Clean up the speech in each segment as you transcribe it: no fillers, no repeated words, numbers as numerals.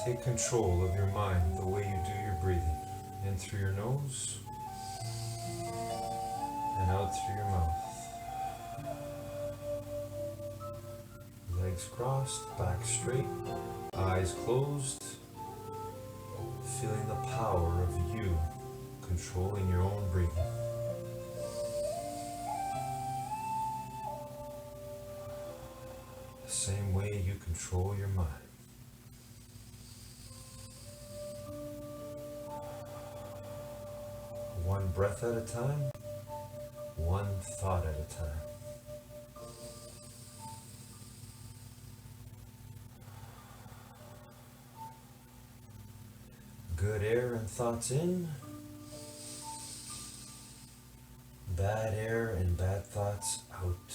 Take control of your mind the way you do your breathing. In through your nose and out through your mouth. Legs crossed, back straight, eyes closed. Feeling the power of you controlling your own breathing. The same way you control your mind. One breath at a time, one thought at a time. Good air and thoughts in, bad air and bad thoughts out.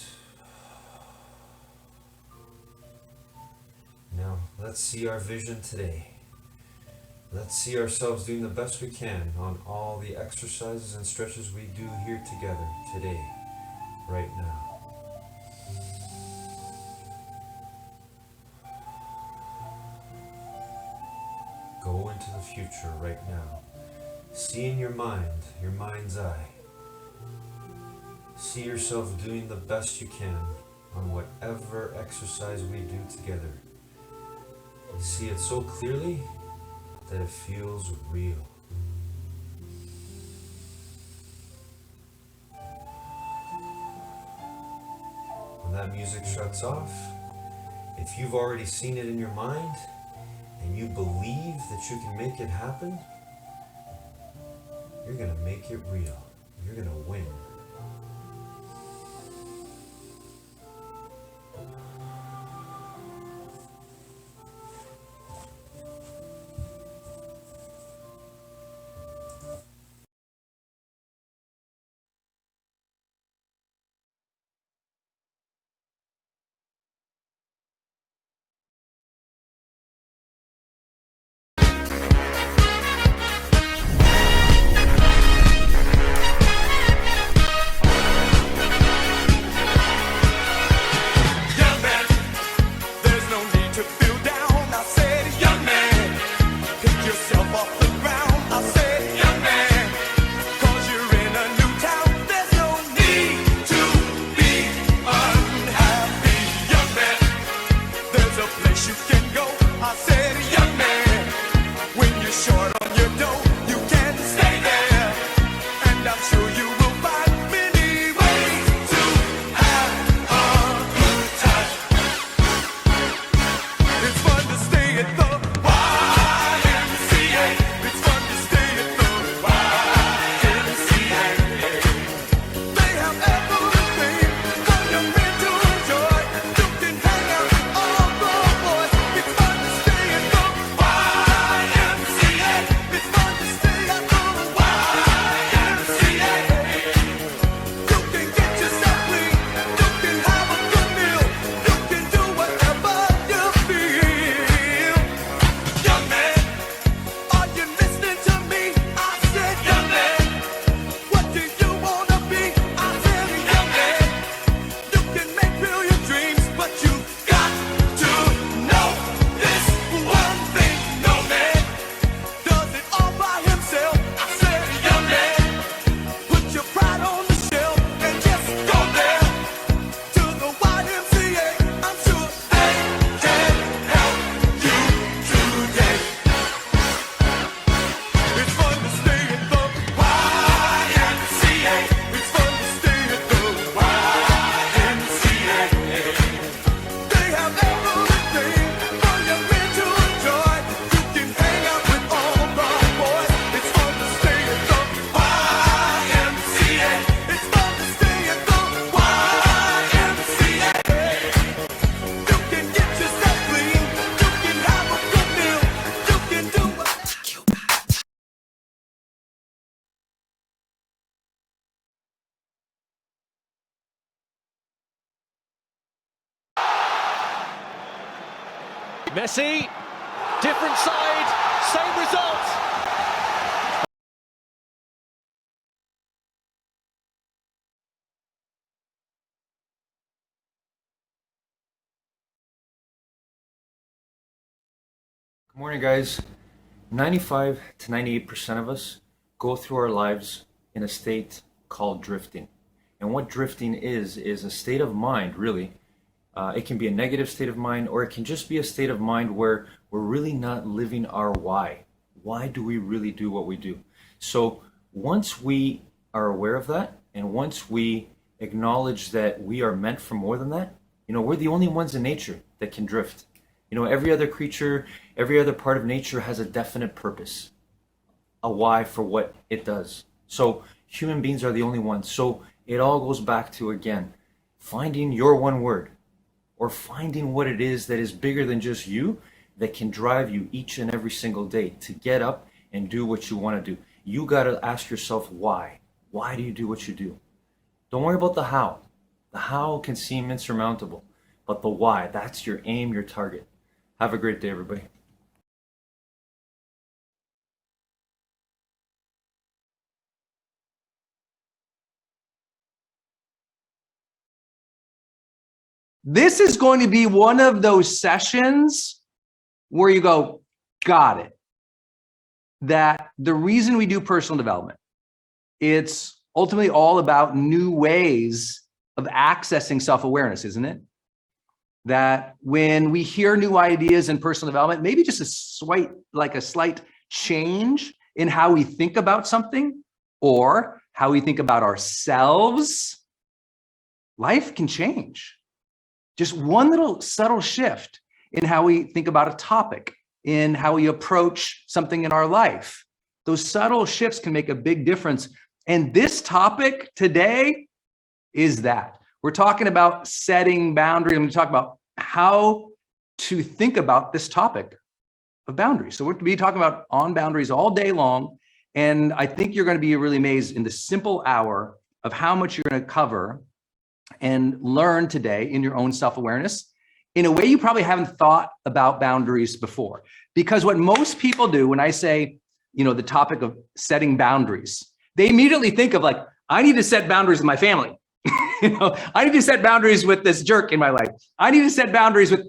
Now, let's see our vision today. Let's see ourselves doing the best we can on all the exercises and stretches we do here together today, right now. Go into the future right now. See in your mind's eye. See yourself doing the best you can on whatever exercise we do together. See it so clearly that it feels real. When that music shuts off, if you've already seen it in your mind and you believe that you can make it happen, you're gonna make it real. You're gonna win. Messi, different side, same result. Good morning, guys. 95 to 98% of us go through our lives in a state called drifting. And what drifting is a state of mind, really. It can be a negative state of mind, or it can just be a state of mind where we're really not living our why. Why do we really do what we do? So once we are aware of that, and once we acknowledge that we are meant for more than that, we're the only ones in nature that can drift. Every other creature, every other part of nature has a definite purpose, a why for what it does. So human beings are the only ones. So it all goes back to, again, finding your one word, or finding what it is that is bigger than just you, that can drive you each and every single day to get up and do what you want to do. You got to ask yourself why. Why do you do what you do? Don't worry about the how. The how can seem insurmountable, but the why, that's your aim, your target. Have a great day, everybody. This is going to be one of those sessions where you go, got it. That the reason we do personal development, it's ultimately all about new ways of accessing self-awareness, isn't it? That when we hear new ideas in personal development, maybe just a slight change in how we think about something or how we think about ourselves, life can change. Just one little subtle shift in how we think about a topic, in how we approach something in our life. Those subtle shifts can make a big difference. And this topic today is that. We're talking about setting boundaries. I'm going to talk about how to think about this topic of boundaries. So we're going to be talking about on boundaries all day long. And I think you're going to be really amazed in the simple hour of how much you're going to cover and learn today in your own self-awareness in a way you probably haven't thought about boundaries before. Because what most people do when I say, the topic of setting boundaries, they immediately think of I need to set boundaries with my family. I need to set boundaries with this jerk in my life. I need to set boundaries with,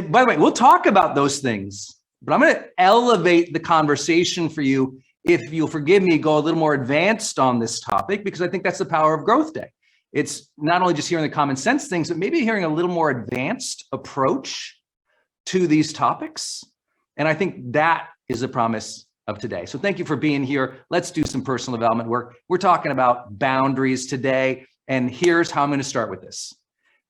by the way, we'll talk about those things, but I'm going to elevate the conversation for you. If you'll forgive me, go a little more advanced on this topic, because I think that's the power of Growth Day. It's not only just hearing the common sense things, but maybe hearing a little more advanced approach to these topics. And I think that is the promise of today. So thank you for being here. Let's do some personal development work. We're talking about boundaries today. And here's how I'm going to start with this.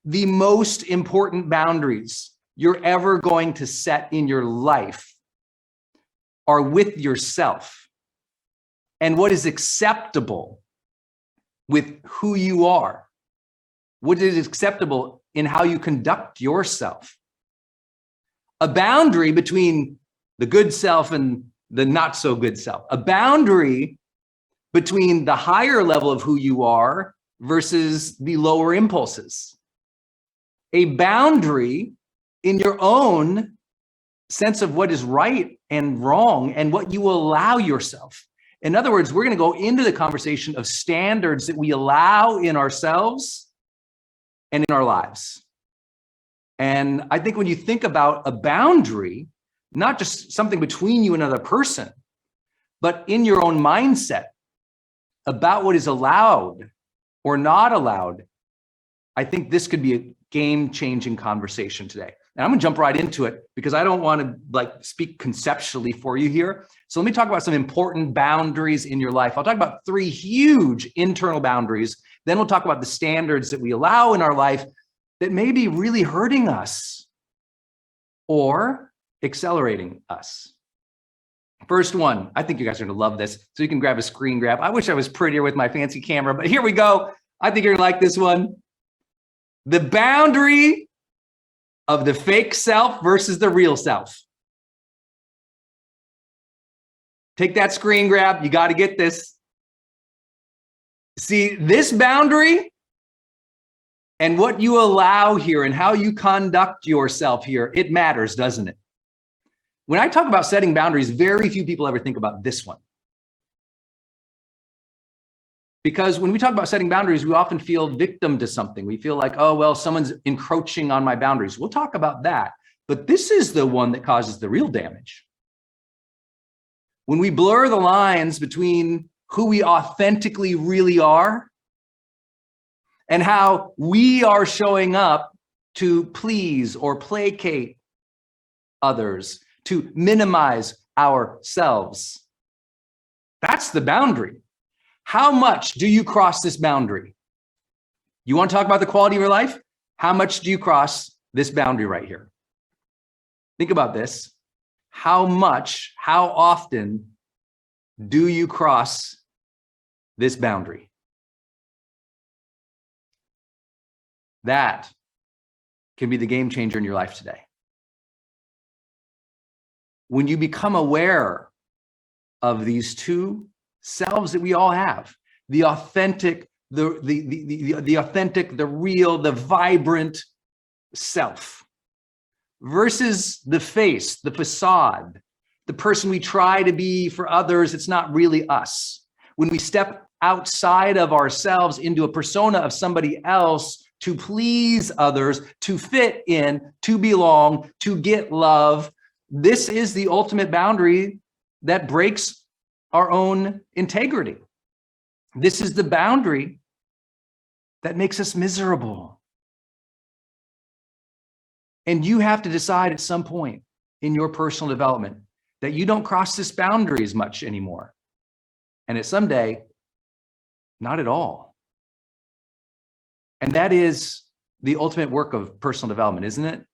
The most important boundaries you're ever going to set in your life are with yourself and what is acceptable with who you are, what is acceptable in how you conduct yourself. A boundary between the good self and the not so good self. A boundary between the higher level of who you are versus the lower impulses. A boundary in your own sense of what is right and wrong and what you allow yourself. In other words, we're going to go into the conversation of standards that we allow in ourselves and in our lives. And I think when you think about a boundary, not just something between you and another person, but in your own mindset about what is allowed or not allowed, I think this could be a game-changing conversation today. And I'm gonna jump right into it because I don't want to speak conceptually for you here. So let me talk about some important boundaries in your life. I'll talk about 3 huge internal boundaries. Then we'll talk about the standards that we allow in our life that may be really hurting us or accelerating us. First one, I think you guys are gonna love this. So you can grab a screen grab. I wish I was prettier with my fancy camera, but here we go. I think you're gonna like this one. The boundary of the fake self versus the real self. Take that screen grab. You got to get this. See, this boundary and what you allow here and how you conduct yourself here, it matters, doesn't it? When I talk about setting boundaries, very few people ever think about this one. Because when we talk about setting boundaries, we often feel victim to something. We feel like, oh, well, someone's encroaching on my boundaries. We'll talk about that. But this is the one that causes the real damage. when we blur the lines between who we authentically really are and how we are showing up to please or placate others, to minimize ourselves. That's the boundary. How much do you cross this boundary? You want to talk about the quality of your life? How much do you cross this boundary right here? Think about this. How much, how often do you cross this boundary? That can be the game changer in your life today. When you become aware of these two selves that we all have, the authentic, the authentic, the real, the vibrant self versus the face, the facade, the person we try to be for others, it's not really us. When we step outside of ourselves into a persona of somebody else to please others, to fit in, to belong, to get love, this is the ultimate boundary that breaks our own integrity. This is the boundary that makes us miserable. And you have to decide at some point in your personal development that you don't cross this boundary as much anymore. And at someday, not at all. And that is the ultimate work of personal development, isn't it?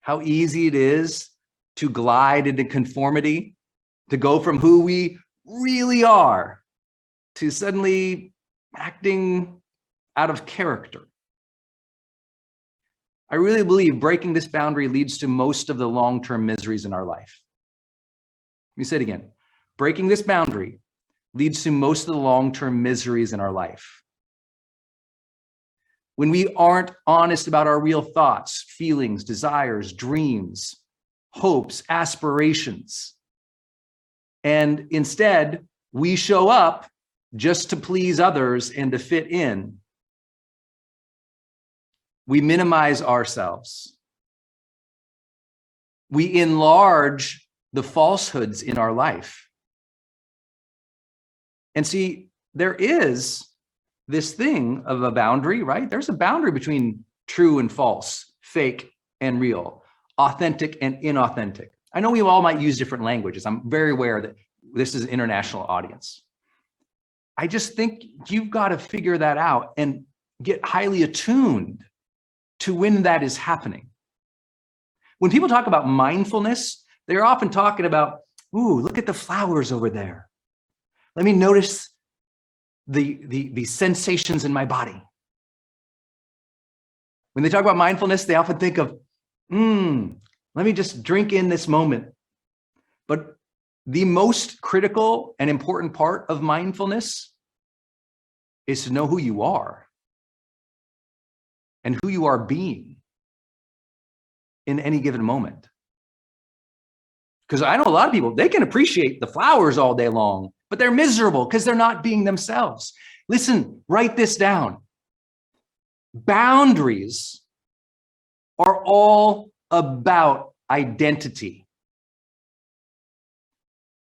How easy it is to glide into conformity, to go from who we really are to suddenly acting out of character. I really believe breaking this boundary leads to most of the long-term miseries in our life. Let me say it again. Breaking this boundary leads to most of the long-term miseries in our life. When we aren't honest about our real thoughts, feelings, desires, dreams, hopes, aspirations, and instead we show up just to please others and to fit in, we minimize ourselves. We enlarge the falsehoods in our life. And see, there is this thing of a boundary, right? There's a boundary between true and false, fake and real, authentic and inauthentic. I know we all might use different languages. I'm very aware that this is an international audience. I just think you've got to figure that out and get highly attuned to when that is happening. When people talk about mindfulness, they're often talking about, ooh, look at the flowers over there. Let me notice the sensations in my body. When they talk about mindfulness, they often think of, let me just drink in this moment. But the most critical and important part of mindfulness is to know who you are and who you are being in any given moment. Because I know a lot of people, they can appreciate the flowers all day long, but they're miserable because they're not being themselves. Listen, write this down. Boundaries are all about identity.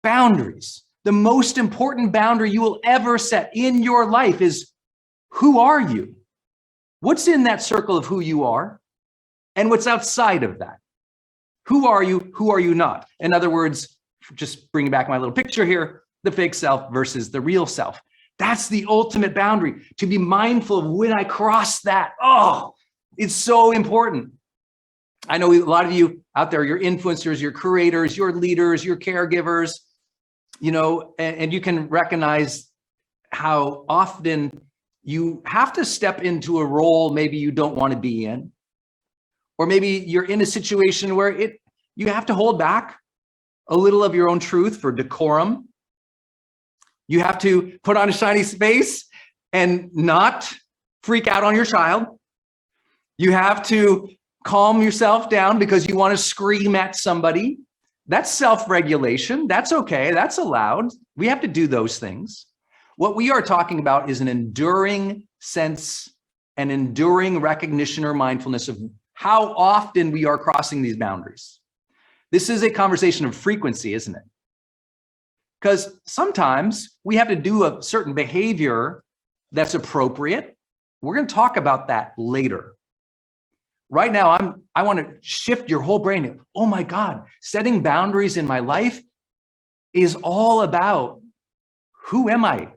Boundaries. The most important boundary you will ever set in your life is, who are you? What's in that circle of who you are? And what's outside of that? Who are you? Who are you not? In other words, just bringing back my little picture here, the fake self versus the real self. That's the ultimate boundary. To be mindful of when I cross that. Oh, it's so important. I know a lot of you out there, you're influencers, you're creators, you're leaders, you're caregivers, you know, and you can recognize how often you have to step into a role maybe you don't want to be in. Or maybe you're in a situation where you have to hold back a little of your own truth for decorum. You have to put on a shiny face and not freak out on your child. You have to calm yourself down because you want to scream at somebody. That's self-regulation. That's okay. That's allowed. We have to do those things. What we are talking about is an enduring sense, an enduring recognition or mindfulness of how often we are crossing these boundaries. This is a conversation of frequency, isn't it? because sometimes we have to do a certain behavior that's appropriate. We're going to talk about that later. Right now, I want to shift your whole brain. Oh my God, setting boundaries in my life is all about who am I?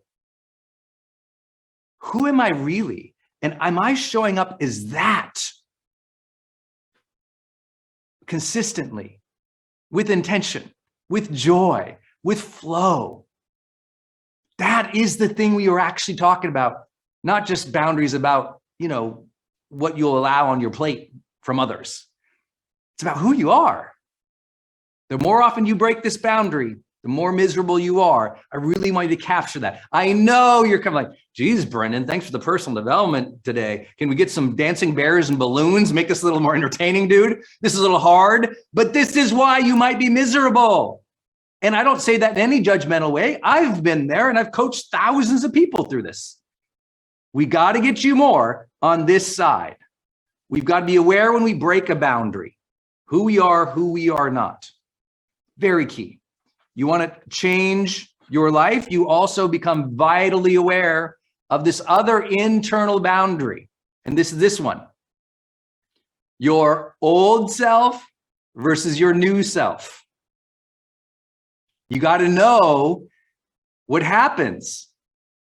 Who am I really? And am I showing up as that consistently, with intention, with joy, with flow? That is the thing we are actually talking about, not just boundaries about, what you'll allow on your plate from others. It's about who you are. The more often you break this boundary, the more miserable you are. I really want you to capture that. I know you're kind of like, geez, Brendan, thanks for the personal development today. Can we get some dancing bears and balloons? Make this a little more entertaining, dude. This is a little hard, but this is why you might be miserable. And I don't say that in any judgmental way. I've been there and I've coached thousands of people through this. We got to get you more on this side. We've got to be aware when we break a boundary, who we are not. Very key. You want to change your life, you also become vitally aware of this other internal boundary. And this is this one. Your old self versus your new self. You got to know what happens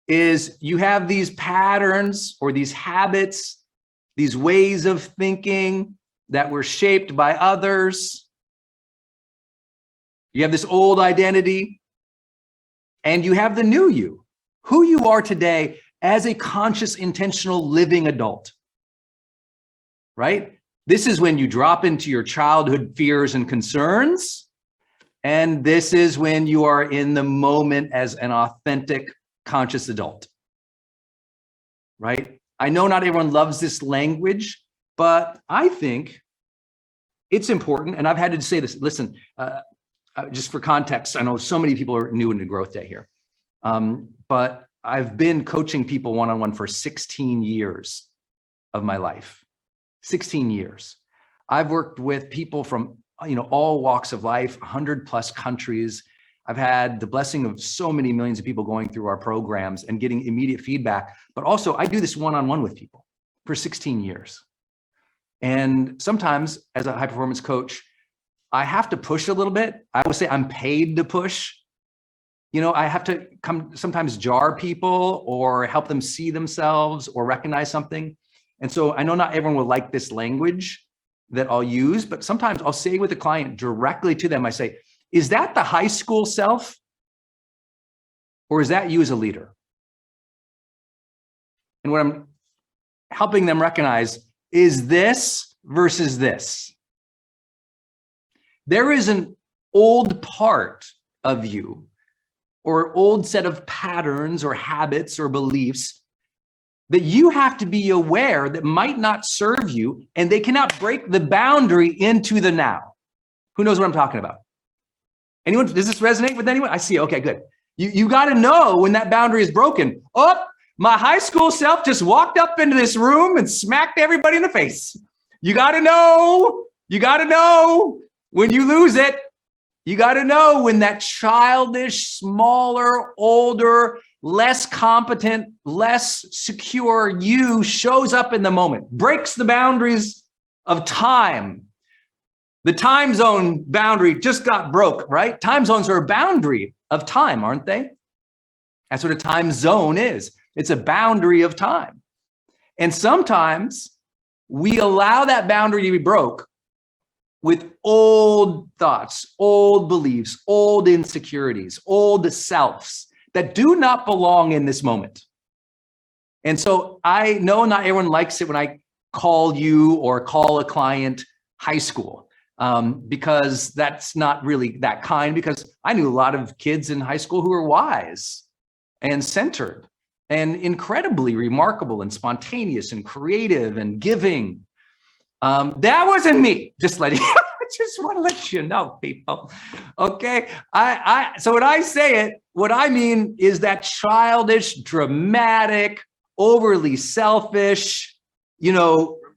is you have these patterns or these habits, these ways of thinking that were shaped by others. You have this old identity and you have the new you, who you are today as a conscious, intentional, living adult, right? This is when you drop into your childhood fears and concerns. And this is when you are in the moment as an authentic, conscious adult, right? I know not everyone loves this language, but I think it's important. And I've had to say this, listen, just for context, I know so many people are new into Growth Day here, but I've been coaching people one-on-one for 16 years of my life, 16 years. I've worked with people from all walks of life, 100 plus countries. I've had the blessing of so many millions of people going through our programs and getting immediate feedback, but also I do this one-on-one with people for 16 years. And sometimes as a high performance coach, I have to push a little bit. I would say I'm paid to push. I have to sometimes jar people or help them see themselves or recognize something. And so I know not everyone will like this language that I'll use, but sometimes I'll say with a client directly to them, I say, is that the high school self? Or is that you as a leader? And what I'm helping them recognize is this versus this. There is an old part of you or old set of patterns or habits or beliefs that you have to be aware that might not serve you, and they cannot break the boundary into the now. Who knows what I'm talking about? Anyone? Does this resonate with anyone? I see. Okay, good. You got to know when that boundary is broken. Oh, my high school self just walked up into this room and smacked everybody in the face. You got to know. You got to know when you lose it. You got to know when that childish, smaller, older, less competent, less secure you shows up in the moment, breaks the boundaries of time. The time zone boundary just got broke, right? Time zones are a boundary of time, aren't they? That's what a time zone is. It's a boundary of time. And sometimes we allow that boundary to be broke with old thoughts, old beliefs, old insecurities, old selves that do not belong in this moment. And so I know not everyone likes it when I call you or call a client high school, because that's not really that kind, because I knew a lot of kids in high school who were wise and centered and incredibly remarkable and spontaneous and creative and giving. That wasn't me. Just letting I just want to let you know, people. Okay. So when I say it, what I mean is that childish, dramatic, overly selfish,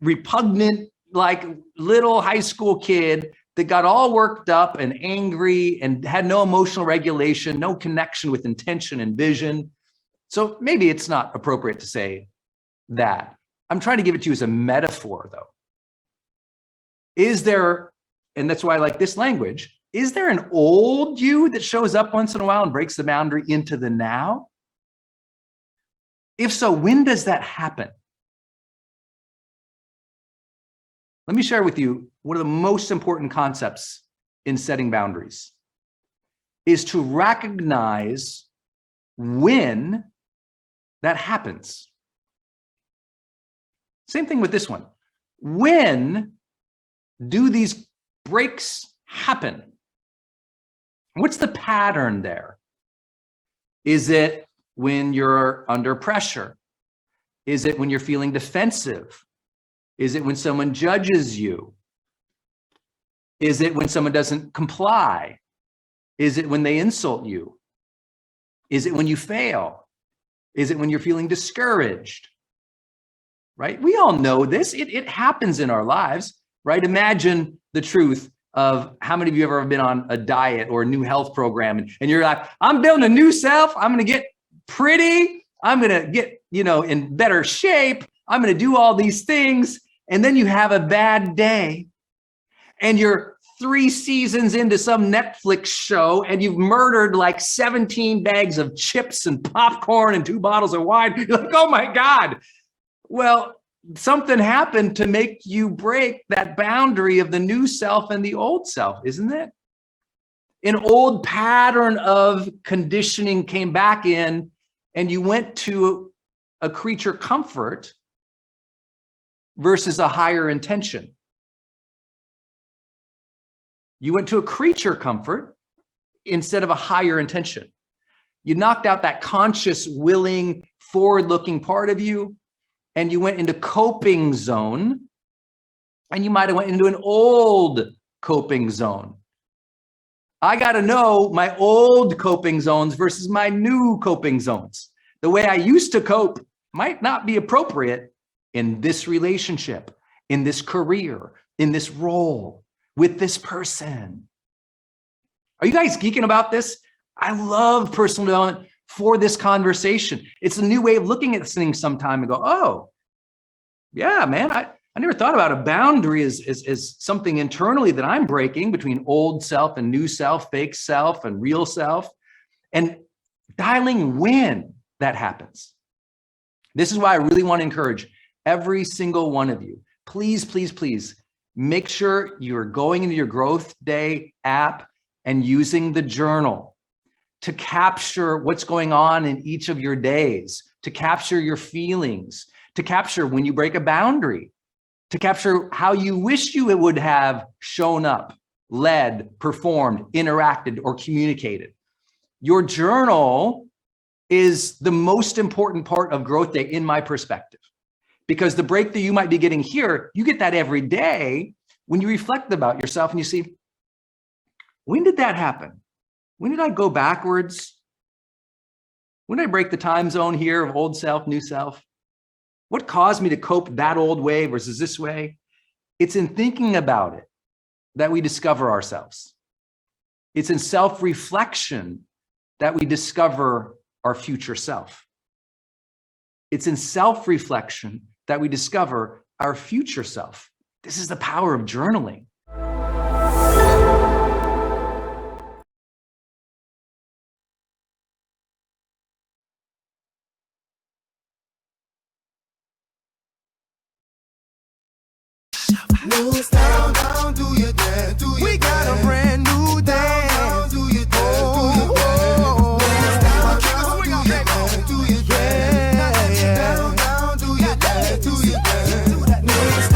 repugnant, like little high school kid that got all worked up and angry and had no emotional regulation, no connection with intention and vision. So maybe it's not appropriate to say that. I'm trying to give it to you as a metaphor, though. Is there, and that's why I like this language, is there an old you that shows up once in a while and breaks the boundary into the now? If so, when does that happen? Let me share with you one of the most important concepts in setting boundaries is to recognize when that happens. Same thing with this one. When do these breaks happen? What's the pattern there? Is it when you're under pressure? Is it when you're feeling defensive? Is it when someone judges you? Is it when someone doesn't comply? Is it when they insult you? Is it when you fail? Is it when you're feeling discouraged? Right? We all know this. It happens in our lives, right? Imagine the truth of how many of you ever been on a diet or a new health program and you're like, I'm building a new self. I'm going to get pretty. I'm going to get, in better shape. I'm going to do all these things. And then you have a bad day and you're 3 seasons into some Netflix show and you've murdered like 17 bags of chips and popcorn and 2 bottles of wine. You're like, oh my God. Well, something happened to make you break that boundary of the new self and the old self, isn't it? An old pattern of conditioning came back in and you went to a creature comfort versus a higher intention. You went to a creature comfort instead of a higher intention. You knocked out that conscious, willing, forward-looking part of you, and you went into coping zone, and you might have went into an old coping zone. I got to know my old coping zones versus my new coping zones. The way I used to cope might not be appropriate in this relationship, in this career, in this role, with this person. Are you guys geeking about this? I love personal development for this conversation. It's a new way of looking at things sometime and go, oh, yeah, man, I never thought about a boundary as something internally that I'm breaking between old self and new self, fake self and real self, and dialing when that happens. This is why I really want to encourage every single one of you. Please, please, please make sure you're going into your Growth Day app and using the journal to capture what's going on in each of your days, to capture your feelings, to capture when you break a boundary, to capture how you wish you would have shown up, led, performed, interacted, or communicated. Your journal is the most important part of Growth Day in my perspective, because the break that you might be getting here, you get that every day when you reflect about yourself and you see, when did that happen? When did I go backwards? When did I break the time zone here of old self, new self? What caused me to cope that old way versus this way? It's in thinking about it that we discover ourselves. It's in self-reflection that we discover our future self. It's in self-reflection that we discover our future self. This is the power of journaling. New style, down, do your dance, do your we got dance. A brand new dance. Down, do your dance, do your dance. Down, do your dance, down, do your dance, do your dance.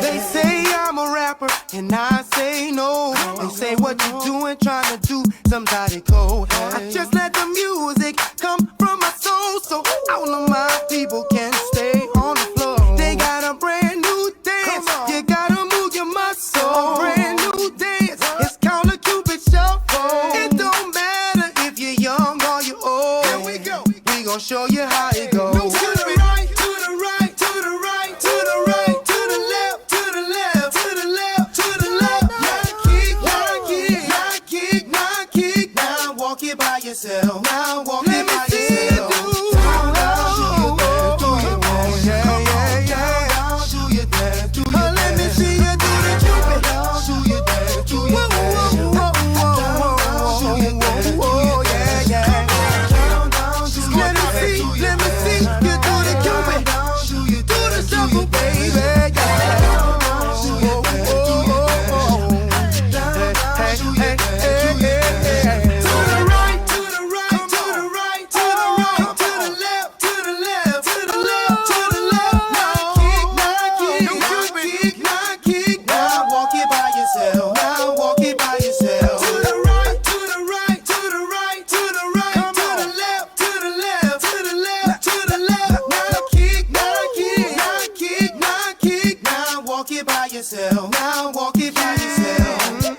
They say I'm a rapper, and I say no. They say what you doing, trying to do somebody cold. I just let the music come from my soul, so all of my people can stay on the floor. They got a brand new dance. You gotta move your muscle. A brand new dance. It's called a Cupid Shuffle. It don't matter if you're young or you're old. Here we go. We gon' show you how it goes. To the right, to the right, to the right, to the right, to the left, to the left, to the left, to the left. Yeah, yourself. Now walk it by yourself. Down, down, do your dance, do your dance. Come on, down, do your dance, do your dance. Let me see you do the Cupid. Down, do your dance, do your dance. Down, down, do your dance, do your dance. Down, down, do your dance, do your dance. Let me see you do the Cupid. Do the shuffle, baby. Now walk it by yourself.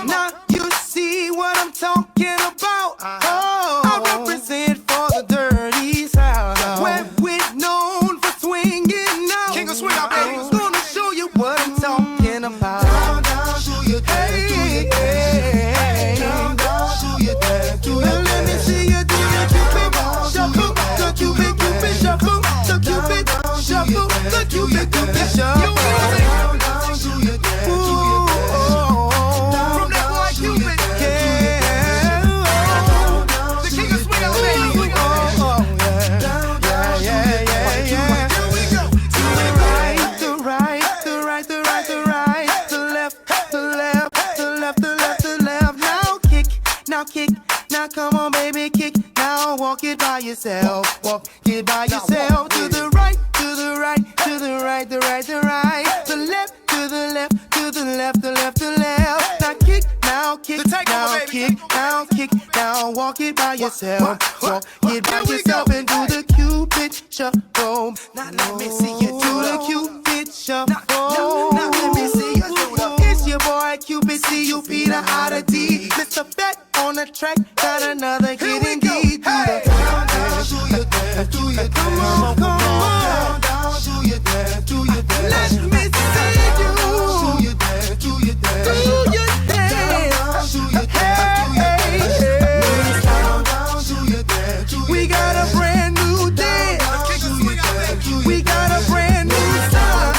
Now you see what I'm talking about. I represent for the dirty South, where we're known for swinging out. King of swing out, baby. I'm gonna show you what I'm talking about. Down, down, do your dance, do your dance. Down, down, do your dance, do your dance. Let me see you do the Cupid shuffle, the Cupid Cupid shuffle, the Cupid shuffle, the Cupid Cupid shuffle. Down, down, do your dance, do your dance. From that boy Cupid, the king of swing out, baby. Here we go. The right, the left, the left. Now kick, now come on, baby, kick. Now walk it by yourself, walk it by yourself. To the right, to the right, to the right, the right, the right. The left, to the left, to the left, the left, the left. Now kick, now kick, The takeover, now baby. kick, now kick. Now walk it by yourself, walk it by Here we yourself, go. and do the Cupid shuffle. Now let me see you do the Cupid shuffle. Now let me see you do the. It's your boy Cupid, see you feet are out of D. Mr. Fat on the track, got another Here kid we in go. D. Hey. Down, down, do your dance, do your dance. Come on. Down, down, do your dance, do your dance. Let me see you Do your dance, do your dance. do your dance. Down, do your dance, do your dance. Down, down, do your dance, do your We got a brand new dance. We got a brand new sound.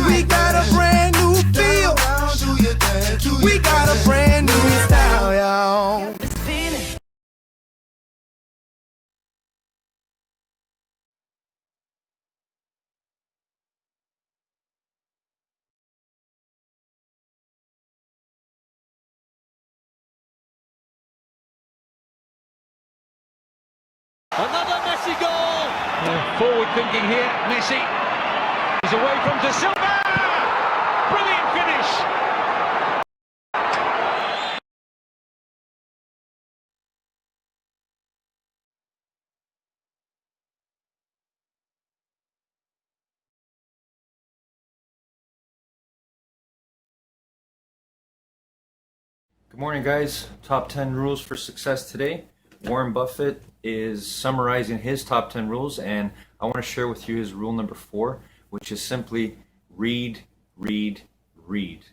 We got a brand new feel. down, do your dance, do your We got a brand new style, y'all. Another Messi goal! Forward thinking here, Messi. He's away from De Silva! Brilliant finish! Good morning, guys. Top 10 rules for success today. Warren Buffett is summarizing his top 10 rules, and I want to share with you his rule number 4, which is simply read, read, read.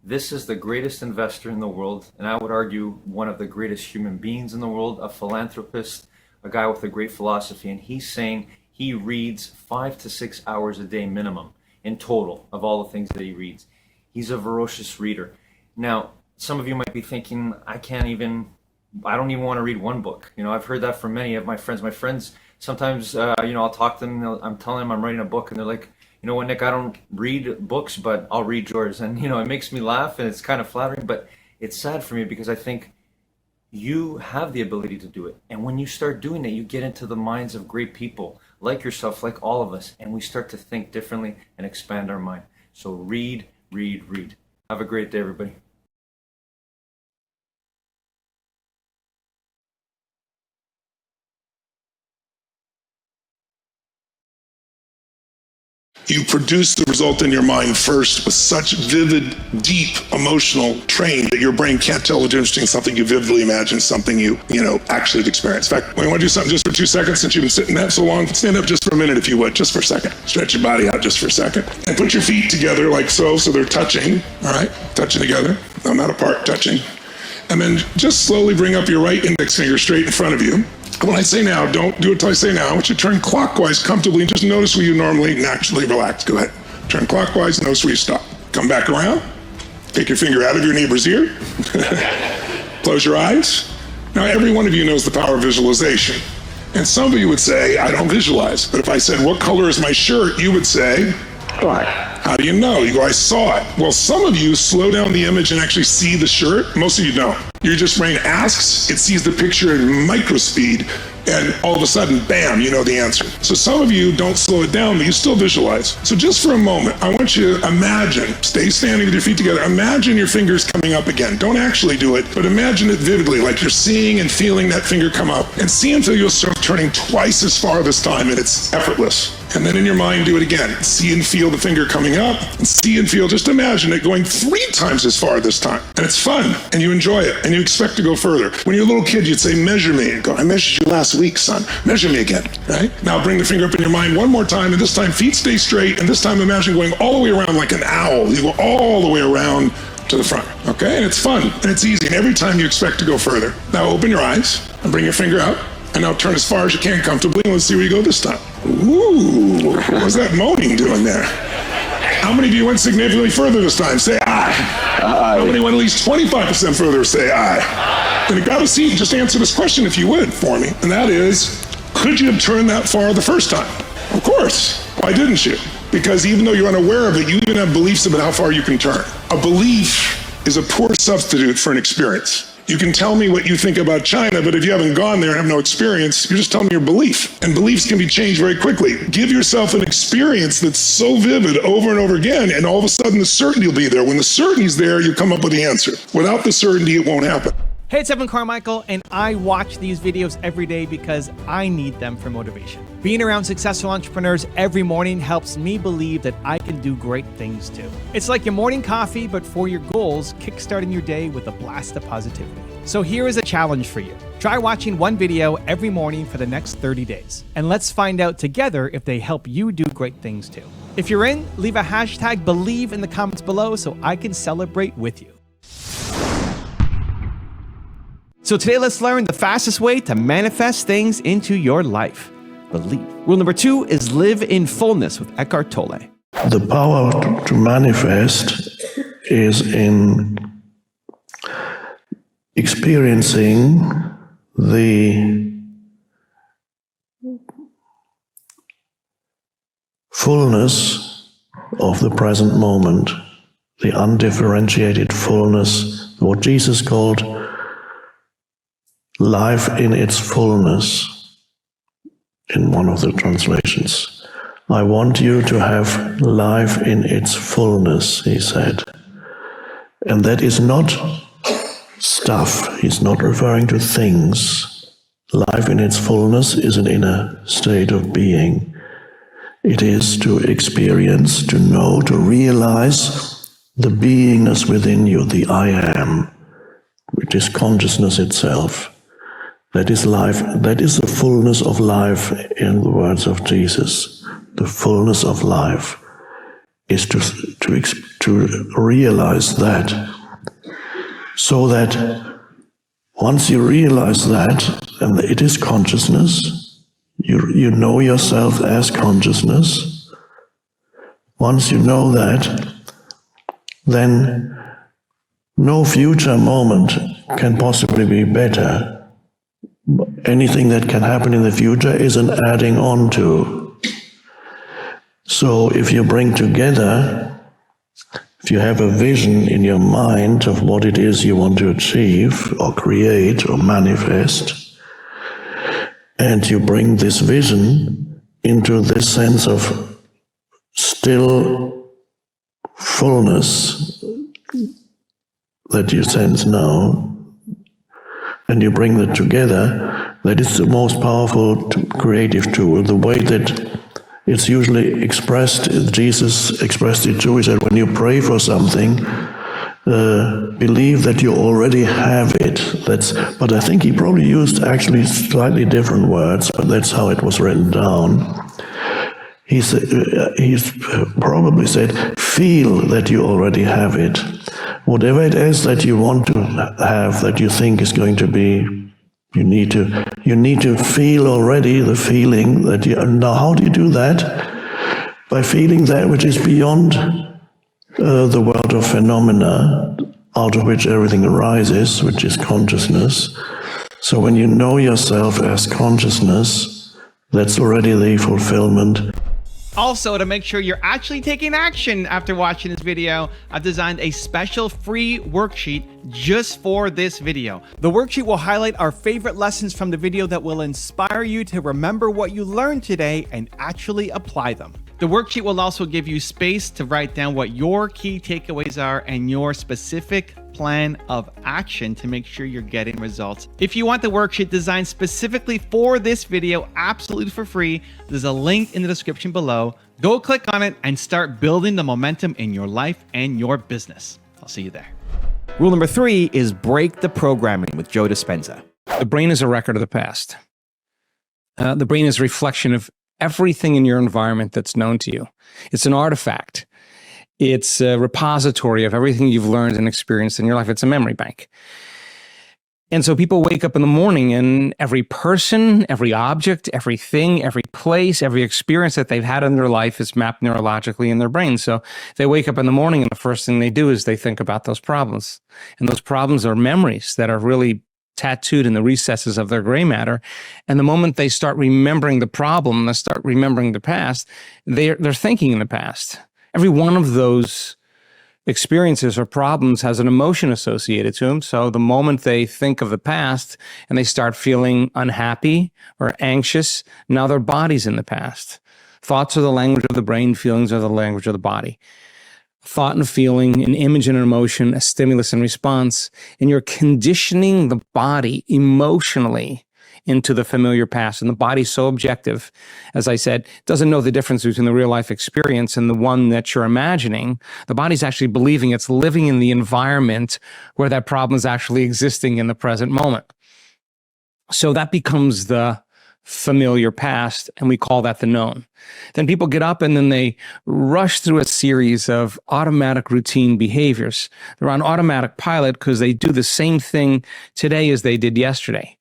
This is the greatest investor in the world, and I would argue one of the greatest human beings in the world, a philanthropist, a guy with a great philosophy, and he's saying he reads 5 to 6 hours a day minimum in total of all the things that he reads. He's a voracious reader. Now, some of you might be thinking, I don't even want to read one book. You know, I've heard that from many of my friends. My friends, sometimes, I'll talk to them, I'm telling them I'm writing a book, and they're like, you know what, Nick, I don't read books, but I'll read yours. And, it makes me laugh, and it's kind of flattering, but it's sad for me because I think you have the ability to do it. And when you start doing it, you get into the minds of great people like yourself, like all of us, and we start to think differently and expand our mind. So read, read, read. Have a great day, everybody. You produce the result in your mind first with such vivid, deep, emotional train that your brain can't tell the difference between something you vividly imagine, something you actually have experienced. In fact, we want to do something just for 2 seconds since you've been sitting there so long. Stand up just for a minute, if you would, just for a second. Stretch your body out just for a second. And put your feet together like so they're touching, all right? Touching together. No, not apart, touching. And then just slowly bring up your right index finger straight in front of you. And when I say now, don't do it till I say now. I want you to turn clockwise comfortably and just notice where you normally naturally relax. Go ahead. Turn clockwise, notice where you stop. Come back around. Take your finger out of your neighbor's ear. Close your eyes. Now, every one of you knows the power of visualization. And some of you would say, I don't visualize. But if I said, what color is my shirt? You would say, black. How do you know? You go, I saw it. Well, some of you slow down the image and actually see the shirt. Most of you don't. Your just brain asks, it sees the picture in micro speed, and all of a sudden, bam, you know the answer. So some of you don't slow it down, but you still visualize. So just for a moment, I want you to imagine, stay standing with your feet together, imagine your fingers coming up again. Don't actually do it, but imagine it vividly, like you're seeing and feeling that finger come up, and see until you'll start turning twice as far this time, and it's effortless. And then in your mind, do it again. See and feel the finger coming up, and see and feel, just imagine it going 3 times as far this time. And it's fun, and you enjoy it, and you expect to go further. When you're a little kid, you'd say, measure me. You'd go, I measured you last week, son. Measure me again, right? Now bring the finger up in your mind one more time, and this time feet stay straight, and this time imagine going all the way around like an owl. You go all the way around to the front, okay? And it's fun, and it's easy, and every time you expect to go further. Now open your eyes, and bring your finger out, and now turn as far as you can comfortably, and let's see where you go this time. Ooh, what was that moaning doing there? How many of you went significantly further this time? Say aye. How many went at least 25% further? Say aye. Then grab a seat and just answer this question if you would for me. And that is, could you have turned that far the first time? Of course. Why didn't you? Because even though you're unaware of it, you even have beliefs about how far you can turn. A belief is a poor substitute for an experience. You can tell me what you think about China, but if you haven't gone there and have no experience, you're just telling me your belief. And beliefs can be changed very quickly. Give yourself an experience that's so vivid over and over again, and all of a sudden the certainty will be there. When the certainty's there, you come up with the answer. Without the certainty, it won't happen. Hey, it's Evan Carmichael, and I watch these videos every day because I need them for motivation. Being around successful entrepreneurs every morning helps me believe that I can do great things too. It's like your morning coffee, but for your goals, kickstarting your day with a blast of positivity. So here is a challenge for you. Try watching one video every morning for the next 30 days. And let's find out together if they help you do great things too. If you're in, leave a hashtag BELIEVE in the comments below so I can celebrate with you. So today, let's learn the fastest way to manifest things into your life. Believe. Rule number 2 is live in fullness with Eckhart Tolle. The power to manifest is in experiencing the fullness of the present moment, the undifferentiated fullness, what Jesus called life in its fullness in one of the translations. I want you to have life in its fullness, he said. And that is not stuff. He's not referring to things. Life in its fullness is an inner state of being. It is to experience, to know, to realize the beingness within you, the I am, which is consciousness itself. That is life. That is the fullness of life in the words of Jesus. The fullness of life is to realize that, so that once you realize that, and it is consciousness, you know yourself as consciousness. Once you know that, then no future moment can possibly be better. Anything that can happen in the future is an adding on to. So if you bring together, if you have a vision in your mind of what it is you want to achieve or create or manifest, and you bring this vision into this sense of still fullness that you sense now, and you bring that together, that is the most powerful creative tool. The way that it's usually expressed, Jesus expressed it too. He said, when you pray for something, believe that you already have it. But I think he probably used actually slightly different words, but that's how it was written down. He's probably said, feel that you already have it. whatever it is that you want to have, that you think is going to be, you need to feel already the feeling that you. Now, how do you do that? By feeling that which is beyond the world of phenomena, out of which everything arises, which is consciousness. So when you know yourself as consciousness, that's already the fulfillment. Also, to make sure you're actually taking action after watching this video, I've designed a special free worksheet just for this video. The worksheet will highlight our favorite lessons from the video that will inspire you to remember what you learned today and actually apply them. The worksheet will also give you space to write down what your key takeaways are and your specific plan of action to make sure you're getting results. If you want the worksheet designed specifically for this video, absolutely for free, there's a link in the description below. Go click on it and start building the momentum in your life and your business. I'll see you there. Rule number 3 is break the programming with Joe Dispenza. The brain is a record of the past. The brain is a reflection of everything in your environment that's known to you. It's an artifact. It's a repository of everything you've learned and experienced in your life. It's a memory bank. And so people wake up in the morning and every person, every object, everything, every place, every experience that they've had in their life is mapped neurologically in their brain. So they wake up in the morning and the first thing they do is they think about those problems. And those problems are memories that are really tattooed in the recesses of their gray matter. And the moment they start remembering the problem, they start remembering the past, they're thinking in the past. Every one of those experiences or problems has an emotion associated to them. So the moment they think of the past and they start feeling unhappy or anxious, now their body's in the past. Thoughts are the language of the brain, feelings are the language of the body. Thought and feeling, an image and an emotion, a stimulus and response, and you're conditioning the body emotionally into the familiar past. And the body's so objective, as I said, doesn't know the difference between the real life experience and the one that you're imagining. The body's actually believing it's living in the environment where that problem is actually existing in the present moment. So that becomes the familiar past, and we call that the known. Then people get up and then they rush through a series of automatic routine behaviors. They're on automatic pilot because they do the same thing today as they did yesterday.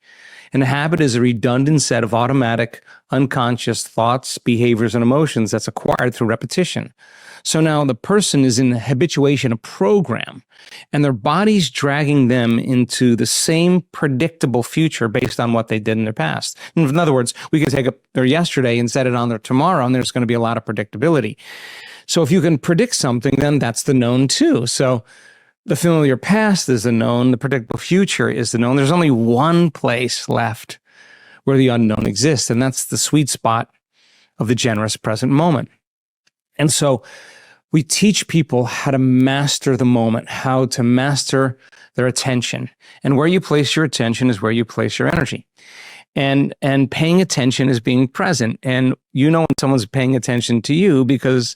And a habit is a redundant set of automatic, unconscious thoughts, behaviors, and emotions that's acquired through repetition. So now the person is in the habituation, a program, and their body's dragging them into the same predictable future based on what they did in their past. In other words, we could take up their yesterday and set it on their tomorrow, and there's going to be a lot of predictability. So if you can predict something, then that's the known too. So the familiar past is the known, the predictable future is the known. There's only one place left where the unknown exists, and that's the sweet spot of the generous present moment. And so we teach people how to master the moment, how to master their attention. And where you place your attention is where you place your energy. And paying attention is being present. And you know when someone's paying attention to you because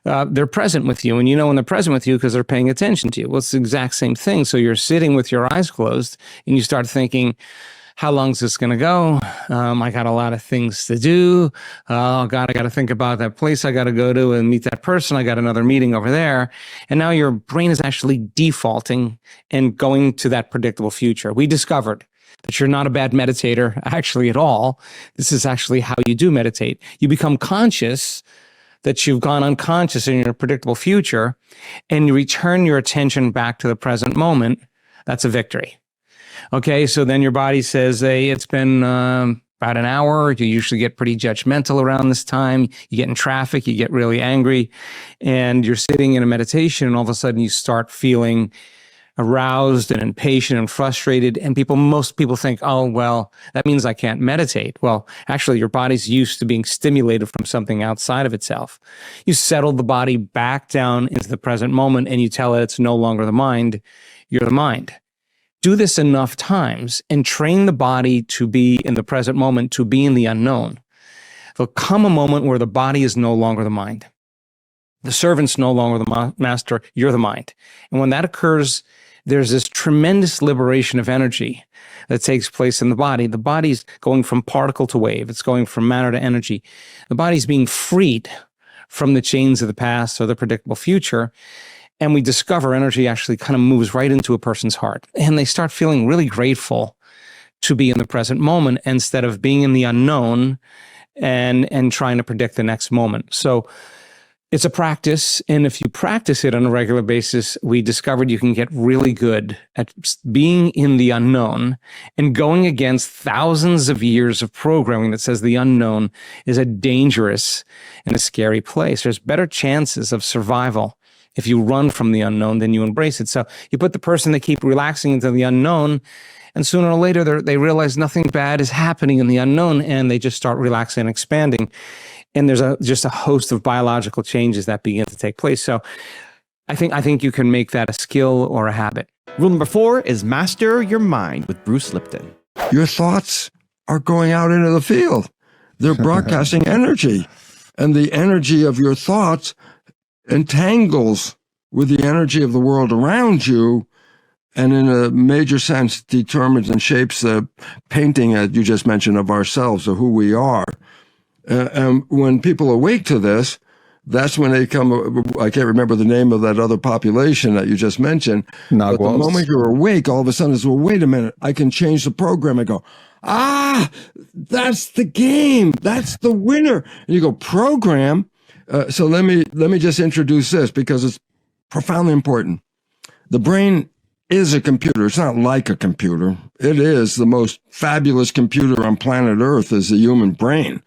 they're present with you. And you know when they're present with you because they're paying attention to you. Well, it's the exact same thing. So you're sitting with your eyes closed and you start thinking, how long is this going to go? I got a lot of things to do. Oh God, I got to think about that place I got to go to and meet that person. I got another meeting over there. And now your brain is actually defaulting and going to that predictable future. We discovered that you're not a bad meditator actually at all. This is actually how you do meditate. You become conscious that you've gone unconscious in your predictable future and you return your attention back to the present moment. That's a victory. Okay, so then your body says, hey, it's been about an hour. You usually get pretty judgmental around this time. You get in traffic, you get really angry, and you're sitting in a meditation, and all of a sudden you start feeling aroused and impatient and frustrated. And most people think, oh, well, that means I can't meditate. Well, actually, your body's used to being stimulated from something outside of itself. You settle the body back down into the present moment, and you tell it it's no longer the mind, you're the mind. Do this enough times and train the body to be in the present moment, to be in the unknown. There'll come a moment where the body is no longer the mind. The servant's no longer the master, you're the mind. And when that occurs, there's this tremendous liberation of energy that takes place in the body. The body's going from particle to wave. It's going from matter to energy. The body's being freed from the chains of the past or the predictable future. And we discover energy actually kind of moves right into a person's heart. And they start feeling really grateful to be in the present moment instead of being in the unknown and trying to predict the next moment. So it's a practice. And if you practice it on a regular basis, we discovered you can get really good at being in the unknown and going against thousands of years of programming that says the unknown is a dangerous and a scary place. There's better chances of survival if you run from the unknown than you embrace it. So you put the person that keep relaxing into the unknown, and sooner or later they realize nothing bad is happening in the unknown, and they just start relaxing and expanding. And there's just a host of biological changes that begin to take place. So I think you can make that a skill or a habit. Rule number 4 is master your mind with Bruce Lipton. Your thoughts are going out into the field. They're broadcasting energy. And the energy of your thoughts entangles with the energy of the world around you, and in a major sense determines and shapes the painting that you just mentioned of ourselves, of who we are. And when people awake to this, that's when they come, I can't remember the name of that other population that you just mentioned. But the moment you're awake, all of a sudden it's, well, wait a minute, I can change the program. I go, that's the game. That's the winner. And you go, program? So let me just introduce this because it's profoundly important. The brain is a computer. It's not like a computer. It is the most fabulous computer on planet Earth is the human brain.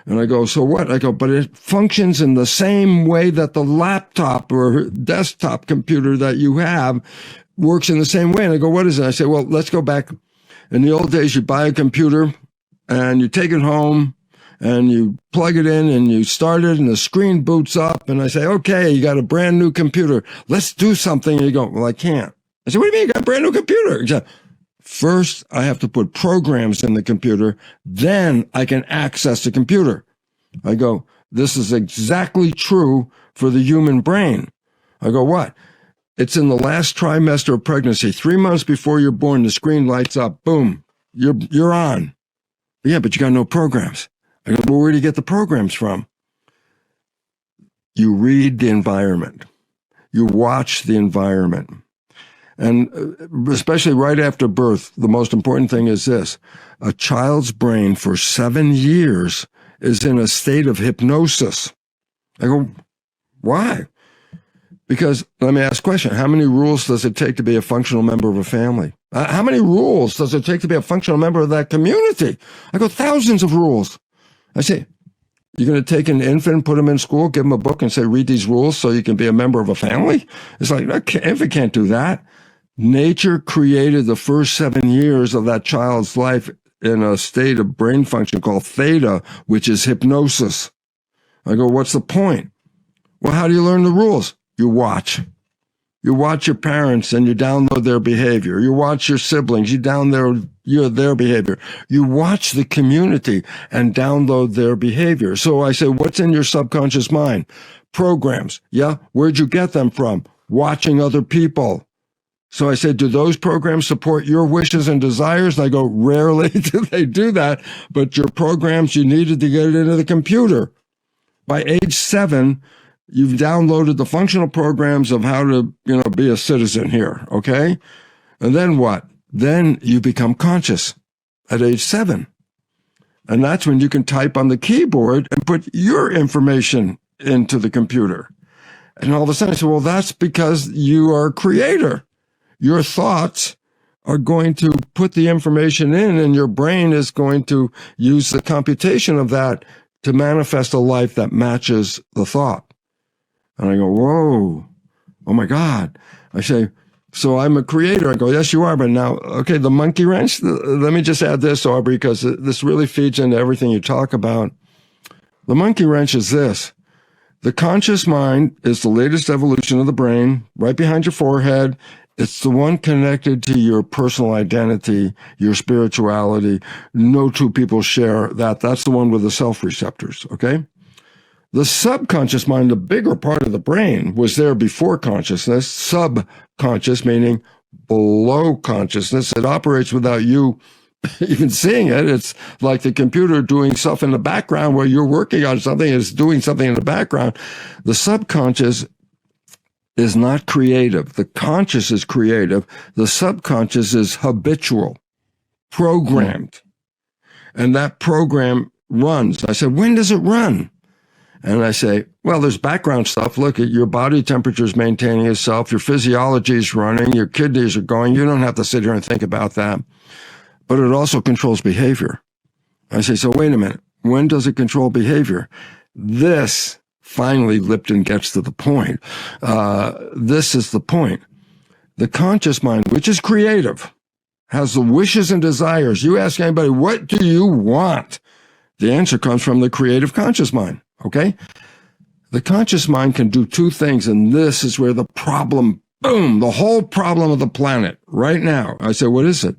And I go, so what? I go, but it functions in the same way that the laptop or desktop computer that you have works in the same way. And I go, what is it? I say, well, let's go back. In the old days, you buy a computer and you take it home and you plug it in and you start it and the screen boots up. And I say, okay, you got a brand new computer. Let's do something. And you go, well, I can't. I said, what do you mean you got a brand new computer? He said, first, I have to put programs in the computer. Then I can access the computer. I go, this is exactly true for the human brain. I go, what? It's in the last trimester of pregnancy. 3 months before you're born, the screen lights up. Boom. You're on. Yeah, but you got no programs. I go, well, where do you get the programs from? You read the environment. You watch the environment. And especially right after birth, the most important thing is this. A child's brain for 7 years is in a state of hypnosis. I go, why? Because, let me ask a question. How many rules does it take to be a functional member of a family? How many rules does it take to be a functional member of that community? I go, thousands of rules. I say, you're going to take an infant, put him in school, give him a book and say, read these rules so you can be a member of a family? It's like, infant can't do that. Nature created the first 7 years of that child's life in a state of brain function called theta, which is hypnosis. I go, what's the point? Well, how do you learn the rules? You watch. You watch your parents and you download their behavior. You watch your siblings, you download their behavior. You watch the community and download their behavior. So I say, what's in your subconscious mind? Programs. Yeah. Where'd you get them from? Watching other people. So I said, do those programs support your wishes and desires? And I go, rarely do they do that, but your programs, you needed to get it into the computer. By age 7, you've downloaded the functional programs of how to, be a citizen here. Okay. And then what? Then you become conscious at age 7. And that's when you can type on the keyboard and put your information into the computer. And all of a sudden I said, well, that's because you are a creator. Your thoughts are going to put the information in and your brain is going to use the computation of that to manifest a life that matches the thought. And I go, whoa, oh my God. I say, so I'm a creator. I go, yes, you are. But now, okay, the monkey wrench, let me just add this, Aubrey, because this really feeds into everything you talk about. The monkey wrench is this. The conscious mind is the latest evolution of the brain, right behind your forehead. It's the one connected to your personal identity, your spirituality. No two people share that. That's the one with the self receptors, okay? The subconscious mind, the bigger part of the brain, was there before consciousness. Subconscious, meaning below consciousness. It operates without you even seeing it. It's like the computer doing stuff in the background where you're working on something, it's doing something in the background. The subconscious is not creative. The conscious is creative. The subconscious is habitual, programmed. And that program runs. I said, when does it run? And I say, well, there's background stuff. Look at your body temperature is maintaining itself. Your physiology is running. Your kidneys are going. You don't have to sit here and think about that. But it also controls behavior. I say, so wait a minute. When does it control behavior? This, finally, Lipton gets to the point. This is the point. The conscious mind, which is creative, has the wishes and desires. You ask anybody, what do you want? The answer comes from the creative conscious mind. Okay? The conscious mind can do two things, and this is where the problem, boom, the whole problem of the planet right now. I say, what is it?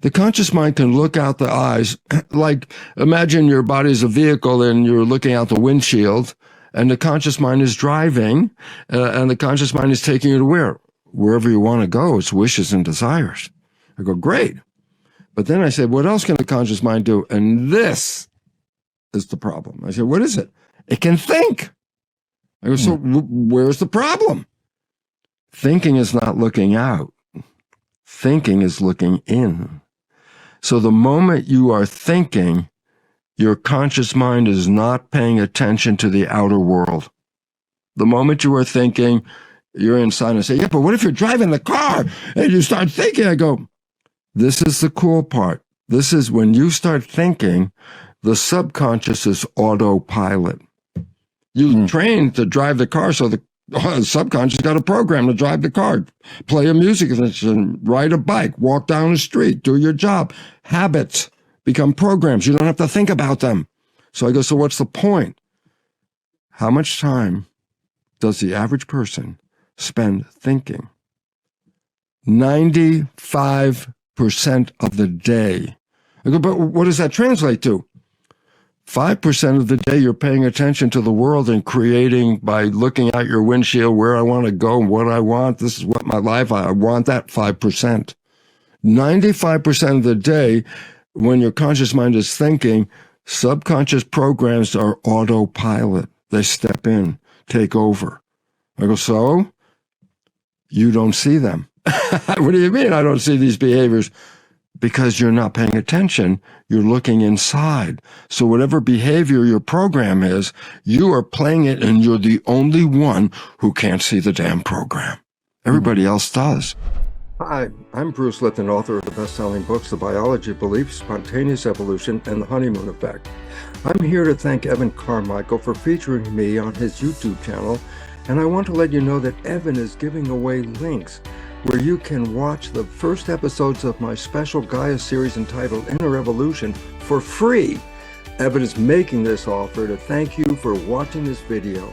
The conscious mind can look out the eyes, like imagine your body is a vehicle and you're looking out the windshield, and the conscious mind is driving, and the conscious mind is taking you to where? Wherever you want to go. It's wishes and desires. I go, great. But then I said, what else can the conscious mind do? And this is the problem. I said, what is it? It can think. I go, so where's the problem? Thinking is not looking out. Thinking is looking in. So the moment you are thinking, your conscious mind is not paying attention to the outer world. The moment you are thinking, you're inside and say, yeah, but what if you're driving the car and you start thinking? I go, this is the cool part. This is when you start thinking, the subconscious is autopilot. You train to drive the car, so the subconscious got a program to drive the car, play a music instrument, ride a bike, walk down the street, do your job. Habits become programs. You don't have to think about them. So I go, so what's the point? How much time does the average person spend thinking? 95% of the day. I go, but what does that translate to? 5% of the day you're paying attention to the world and creating by looking out your windshield where I want to go, what I want. This is what my life, I want that 5%. 95% of the day when your conscious mind is thinking, subconscious programs are autopilot. They step in, take over. I go, so you don't see them. What do you mean I don't see these behaviors? Because you're not paying attention, you're looking inside. So whatever behavior your program is, you are playing it and you're the only one who can't see the damn program. Everybody else does. Hi, I'm Bruce Lipton, author of the best-selling books, The Biology of Belief, Spontaneous Evolution, and The Honeymoon Effect. I'm here to thank Evan Carmichael for featuring me on his YouTube channel, and I want to let you know that Evan is giving away links where you can watch the first episodes of my special Gaia series entitled Inner Evolution for free. Evan is making this offer to thank you for watching this video.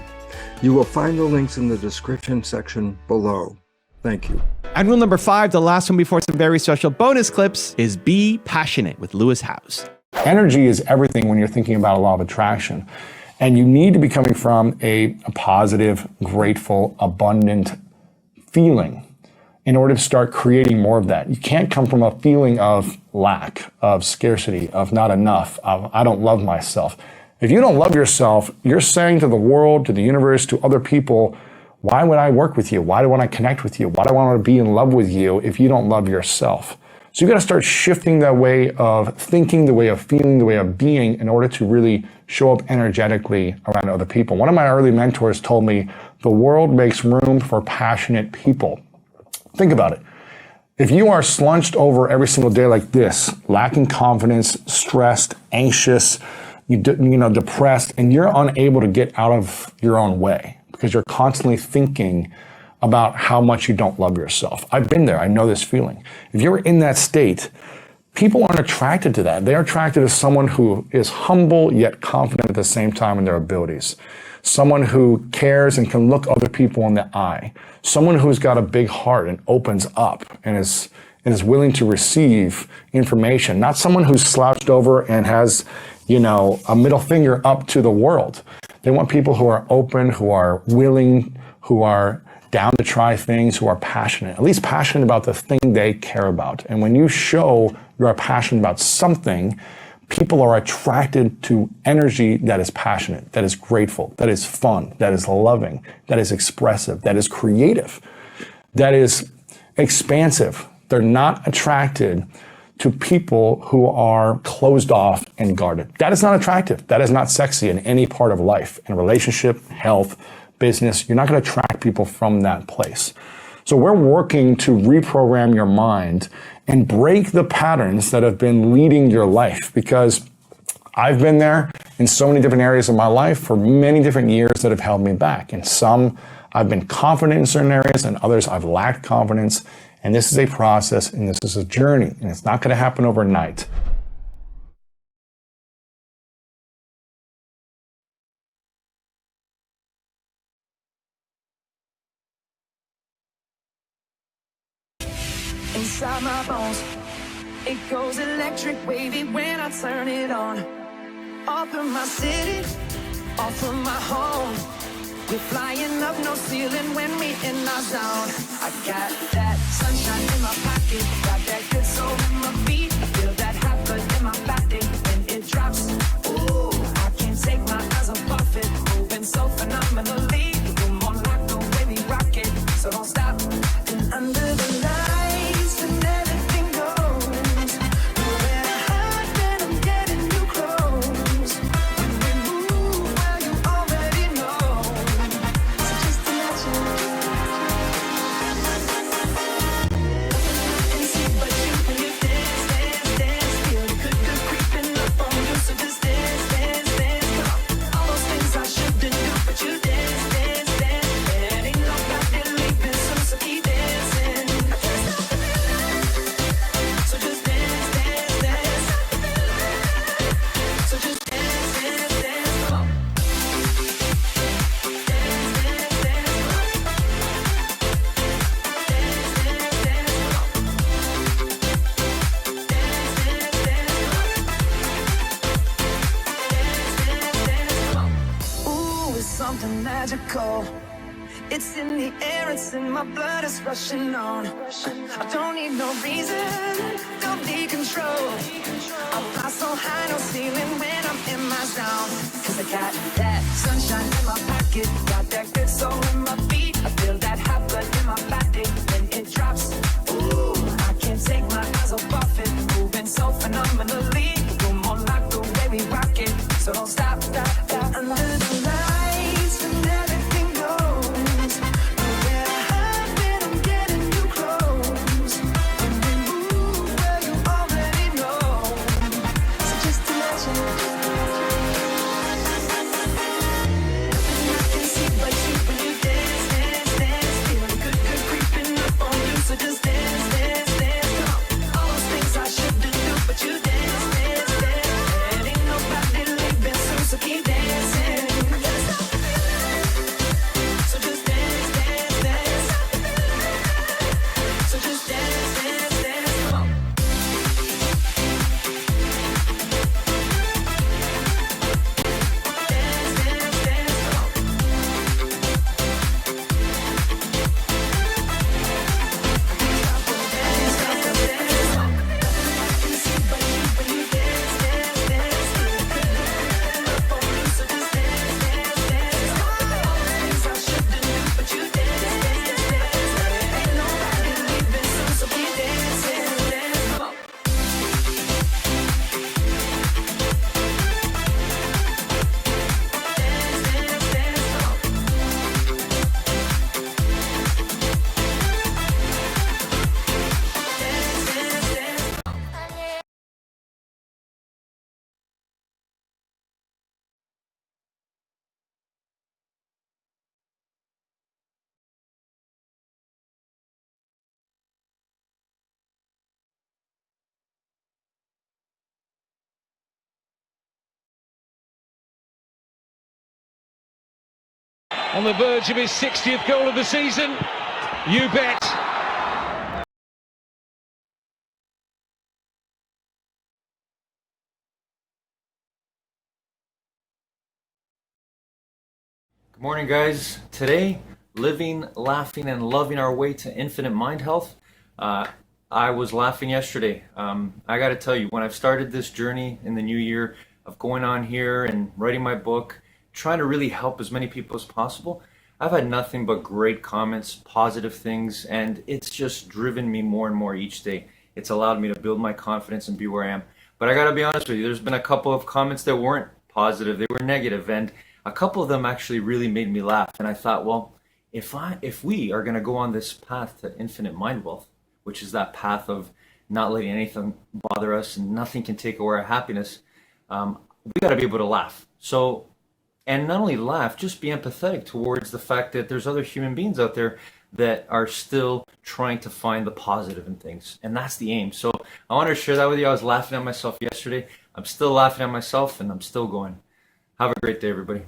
You will find the links in the description section below. Thank you. And rule number 5, the last one before some very special bonus clips, is be passionate with Lewis Howes. Energy is everything when you're thinking about a law of attraction. And you need to be coming from a positive, grateful, abundant feeling in order to start creating more of that. You can't come from a feeling of lack, of scarcity, of not enough, of I don't love myself. If you don't love yourself, you're saying to the world, to the universe, to other people, why would I work with you? Why do I want to connect with you? Why do I want to be in love with you if you don't love yourself? So you got to start shifting that way of thinking, the way of feeling, the way of being in order to really show up energetically around other people. One of my early mentors told me, the world makes room for passionate people. Think about it. If you are slunched over every single day like this, lacking confidence, stressed, anxious, depressed, and you're unable to get out of your own way because you're constantly thinking about how much you don't love yourself. I've been there. I know this feeling. If you're in that state, people aren't attracted to that. They're attracted to someone who is humble yet confident at the same time in their abilities. Someone who cares and can look other people in the eye. Someone who's got a big heart and opens up and is willing to receive information. Not someone who's slouched over and has, a middle finger up to the world. They want people who are open, who are willing, who are down to try things, who are passionate, at least passionate about the thing they care about. And when you show you are passionate about something, People are attracted to energy that is passionate, that is grateful, that is fun, that is loving, that is expressive, that is creative, that is expansive. They're not attracted to people who are closed off and guarded. That is not attractive. That is not sexy in any part of life, in relationship, health, business. You're not going to attract people from that place. So we're working to reprogram your mind and break the patterns that have been leading your life, because I've been there in so many different areas of my life for many different years that have held me back. And some I've been confident in certain areas, and others I've lacked confidence. And this is a process, and this is a journey, and it's not going to happen overnight. Inside my bones, it goes electric wavy when I turn it on. Off from my city, off from my home. We're flying up, no ceiling when we in our zone. I got that sunshine in my pocket, got that good soul in my feet. I feel that hot blood in my body when it drops. Ooh, I can't take my eyes off it, moving so phenomenally. The more like the way we rock it, so don't stop. And under the lights, and everything goes. Nowhere to hide when I'm getting you close. When we move, well, you already know. So just imagine. And see but you when you dance, dance, dance. Feel the good creeping up on you. So just dance, dance, dance. Come on. All those things I shouldn't do, but you dance, dance, dance. And ain't nobody leaving soon, so keep dancing. So just dance, dance, dance. So just dance, dance, dance. Come on. Dance, dance, dance. Dance, dance, dance. Ooh, it's something magical. It's in the air, it's in my blood, it's rushing on. I don't need no reason, don't need control. I fly so high, no ceiling when I'm in my zone. Cause I got that sunshine in my pocket, got that good soul in my feet. I feel that hot blood in my body when it drops. Ooh, I can't take my eyes off it, moving so phenomenally. You're more like the way we rock it, so don't stop, stop, stop. Under the lights and everything goes. Nowhere to hide when I'm getting you close. When we move, well, you already know. So just imagine. Nothing I can see but you when you dance, dance, dance. Feel the good creeping up on you. So just dance, dance, dance. Come on. All those things I shouldn't do, but you dance, dance, dance. And ain't nobody leaving soon, so keep dancing. So just dance, dance, dance. So just dance, dance, dance. Come on. Dance, dance, dance. Come on. Dance, dance, dance. I can see but you when you dance, dance, dance. Feel the good up on you, so just dance, dance, dance. All those things I shouldn't do, but you dance, dance, dance. Ain't nobody leaving soon, so keep dancing, dance. Come on. Dance, dance, dance. Come on. Dance, dance, dance. On the verge of his 60th goal of the season? You bet. Good morning, guys. Today, living, laughing, and loving our way to infinite mind health. I was laughing yesterday. I got to tell you, when I've started this journey in the new year of going on here and writing my book, trying to really help as many people as possible, I've had nothing but great comments, positive things, and it's just driven me more and more each day. It's allowed me to build my confidence and be where I am. But I got to be honest with you, there's been a couple of comments that weren't positive, they were negative, and a couple of them actually really made me laugh. And I thought, well, if we are going to go on this path to infinite mind wealth, which is that path of not letting anything bother us and nothing can take away our happiness, we got to be able to laugh. So, and not only laugh, just be empathetic towards the fact that there's other human beings out there that are still trying to find the positive in things. And that's the aim. So I wanted to share that with you. I was laughing at myself yesterday. I'm still laughing at myself, and I'm still going. Have a great day, everybody.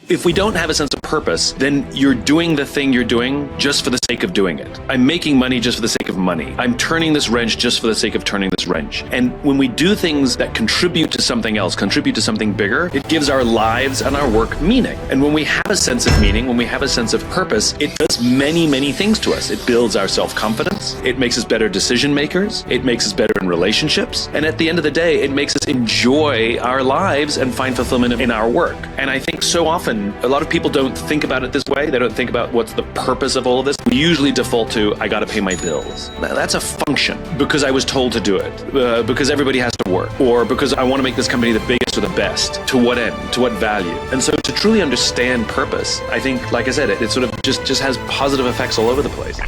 If we don't have a sense of purpose, then you're doing the thing you're doing just for the sake of doing it. I'm making money just for the sake of money. I'm turning this wrench just for the sake of turning this wrench. And when we do things that contribute to something else, contribute to something bigger, it gives our lives and our work meaning. And when we have a sense of meaning, when we have a sense of purpose, it does many, many things to us. It builds our self-confidence. It makes us better decision makers. It makes us better in relationships. And at the end of the day, it makes us enjoy our lives and find fulfillment in our work. And I think so often, a lot of people don't think about it this way. They don't think about what's the purpose of all of this. We usually default to, I got to pay my bills. That's a function because I was told to do it, because everybody has to work, or because I want to make this company the biggest or the best. To what end? To what value? And so to truly understand purpose, I think, like I said, it sort of just has positive effects all over the place.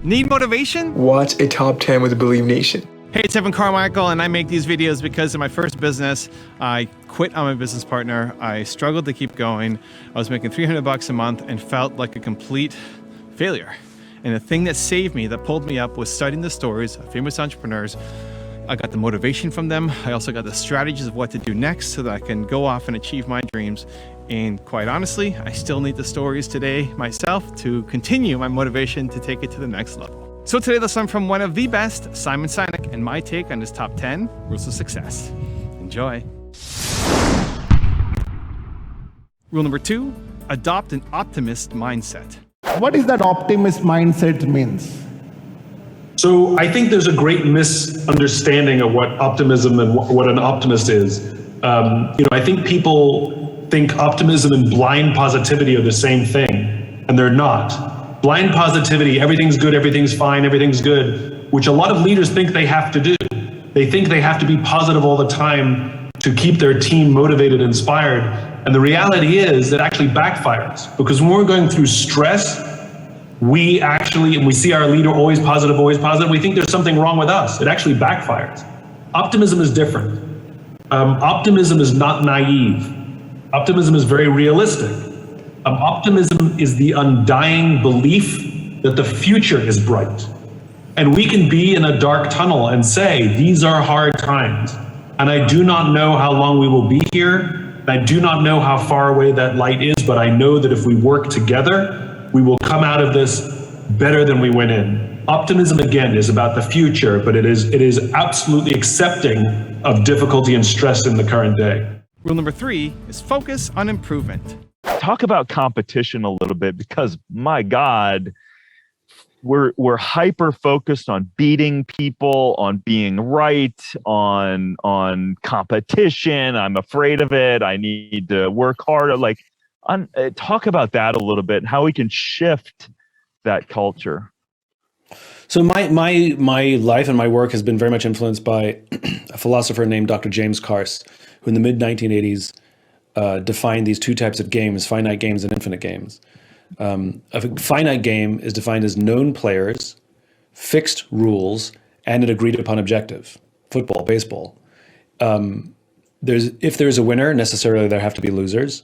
Need motivation? Watch a top 10 with the Believe Nation. Hey, it's Evan Carmichael, and I make these videos because in my first business, I quit on my business partner. I struggled to keep going. I was making $300 a month and felt like a complete failure. And the thing that saved me, that pulled me up, was studying the stories of famous entrepreneurs. I got the motivation from them. I also got the strategies of what to do next so that I can go off and achieve my dreams. And quite honestly, I still need the stories today myself to continue my motivation to take it to the next level. So today, let's learn from one of the best, Simon Sinek, and my take on his top 10 rules of success. Enjoy. Rule number 2, adopt an optimist mindset. What is that optimist mindset means? So I think there's a great misunderstanding of what optimism and what an optimist is. I think people think optimism and blind positivity are the same thing, and they're not. Blind positivity, everything's good, everything's fine, everything's good, which a lot of leaders think they have to do. They think they have to be positive all the time to keep their team motivated, inspired. And the reality is it actually backfires, because when we're going through stress, and we see our leader always positive, we think there's something wrong with us. It actually backfires. Optimism is different. Optimism is not naive. Optimism is very realistic. Optimism is the undying belief that the future is bright. And we can be in a dark tunnel and say, these are hard times. And I do not know how long we will be here. I do not know how far away that light is, but I know that if we work together, we will come out of this better than we went in. Optimism, again, is about the future, but it is absolutely accepting of difficulty and stress in the current day. Rule number 3 is focus on improvement. Talk about competition a little bit, because my God, we're hyper focused on beating people, on being right, on competition. I'm afraid of it. I need to work harder. Talk about that a little bit and how we can shift that culture. So my life and my work has been very much influenced by a philosopher named Dr. James Carse, who in the mid-1980s defined these two types of games: finite games and infinite games. A finite game is defined as known players, fixed rules, and an agreed upon objective. Football, baseball. If there's a winner, necessarily there have to be losers.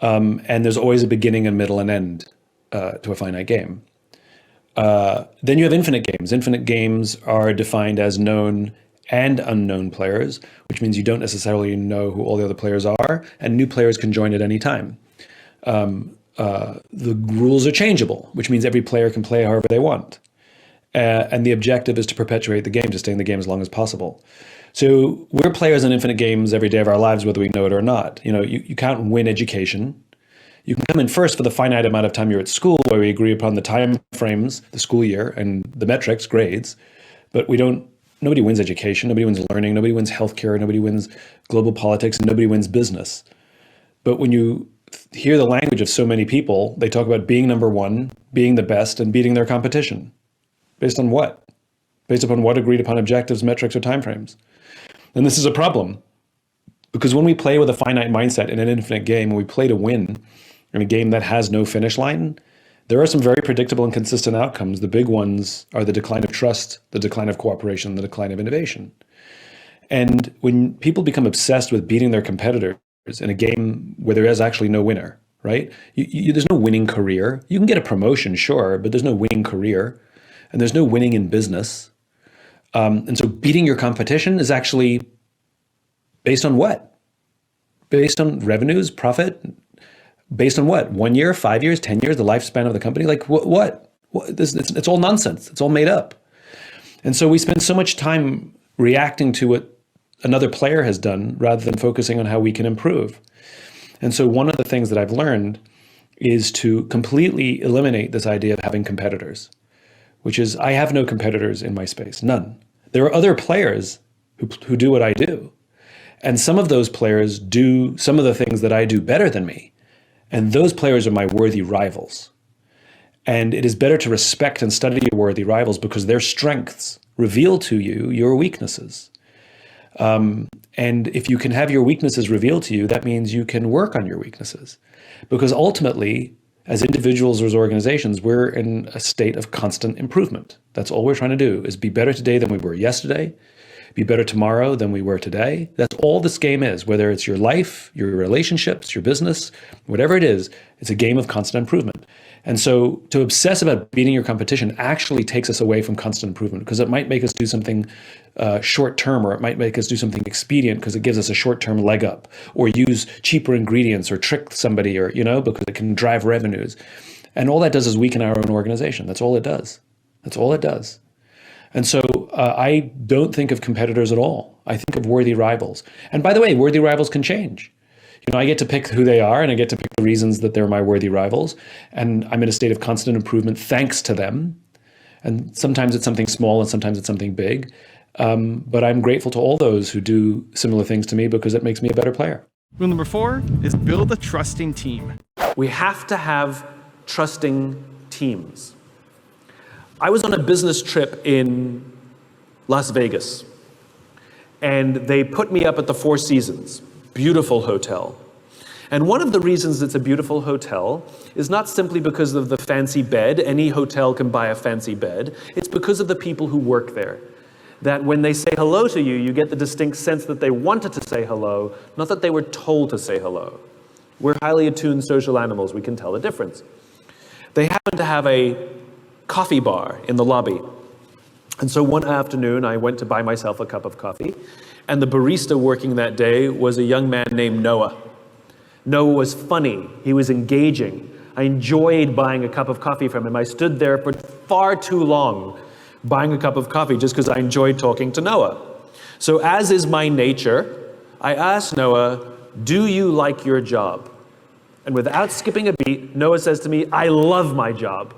And there's always a beginning, a middle, and end to a finite game. Then you have infinite games. Infinite games are defined as known and unknown players, which means you don't necessarily know who all the other players are, and new players can join at any time. The rules are changeable, which means every player can play however they want. And the objective is to perpetuate the game, to stay in the game as long as possible. So we're players in infinite games every day of our lives, whether we know it or not. You can't win education. You can come in first for the finite amount of time you're at school, where we agree upon the time frames, the school year, and the metrics, grades. But nobody wins education, nobody wins learning, nobody wins healthcare, nobody wins global politics, and nobody wins business. But when you hear the language of so many people, they talk about being number one, being the best, and beating their competition. Based on what? Based upon what agreed upon objectives, metrics, or timeframes? And this is a problem, because when we play with a finite mindset in an infinite game, and we play to win in a game that has no finish line, there are some very predictable and consistent outcomes. The big ones are the decline of trust, the decline of cooperation, the decline of innovation. And when people become obsessed with beating their competitors in a game where there is actually no winner, right? There's no winning career. You can get a promotion, sure, but there's no winning career, and there's no winning in business. And so beating your competition is actually based on what? Based on revenues, profit? Based on what? 1 year, 5 years, 10 years, the lifespan of the company? Like what? It's all nonsense. It's all made up. And so we spend so much time reacting to what another player has done rather than focusing on how we can improve. And so one of the things that I've learned is to completely eliminate this idea of having competitors, which is I have no competitors in my space, none. There are other players who do what I do. And some of those players do some of the things that I do better than me. And those players are my worthy rivals. And it is better to respect and study your worthy rivals because their strengths reveal to you your weaknesses. And if you can have your weaknesses revealed to you, that means you can work on your weaknesses. Because ultimately, as individuals or as organizations, we're in a state of constant improvement. That's all we're trying to do, is be better today than we were yesterday, be better tomorrow than we were today. That's all this game is, whether it's your life, your relationships, your business, whatever it is, it's a game of constant improvement. And so to obsess about beating your competition actually takes us away from constant improvement, because it might make us do something short term, or it might make us do something expedient because it gives us a short term leg up, or use cheaper ingredients, or trick somebody, or, because it can drive revenues. And all that does is weaken our own organization. That's all it does. That's all it does. And so I don't think of competitors at all. I think of worthy rivals. And by the way, worthy rivals can change. I get to pick who they are, and I get to pick the reasons that they're my worthy rivals. And I'm in a state of constant improvement thanks to them. And sometimes it's something small and sometimes it's something big. But I'm grateful to all those who do similar things to me, because it makes me a better player. Rule number 4 is build a trusting team. We have to have trusting teams. I was on a business trip in Las Vegas, and they put me up at the Four Seasons, beautiful hotel. And one of the reasons it's a beautiful hotel is not simply because of the fancy bed. Any hotel can buy a fancy bed. It's because of the people who work there. That when they say hello to you, you get the distinct sense that they wanted to say hello, not that they were told to say hello. We're highly attuned social animals. We can tell the difference. They happen to have a coffee bar in the lobby. And so one afternoon, I went to buy myself a cup of coffee, and the barista working that day was a young man named Noah. Noah was funny. He was engaging. I enjoyed buying a cup of coffee from him. I stood there for far too long buying a cup of coffee just because I enjoyed talking to Noah. So as is my nature, I asked Noah, "Do you like your job?" And without skipping a beat, Noah says to me, "I love my job."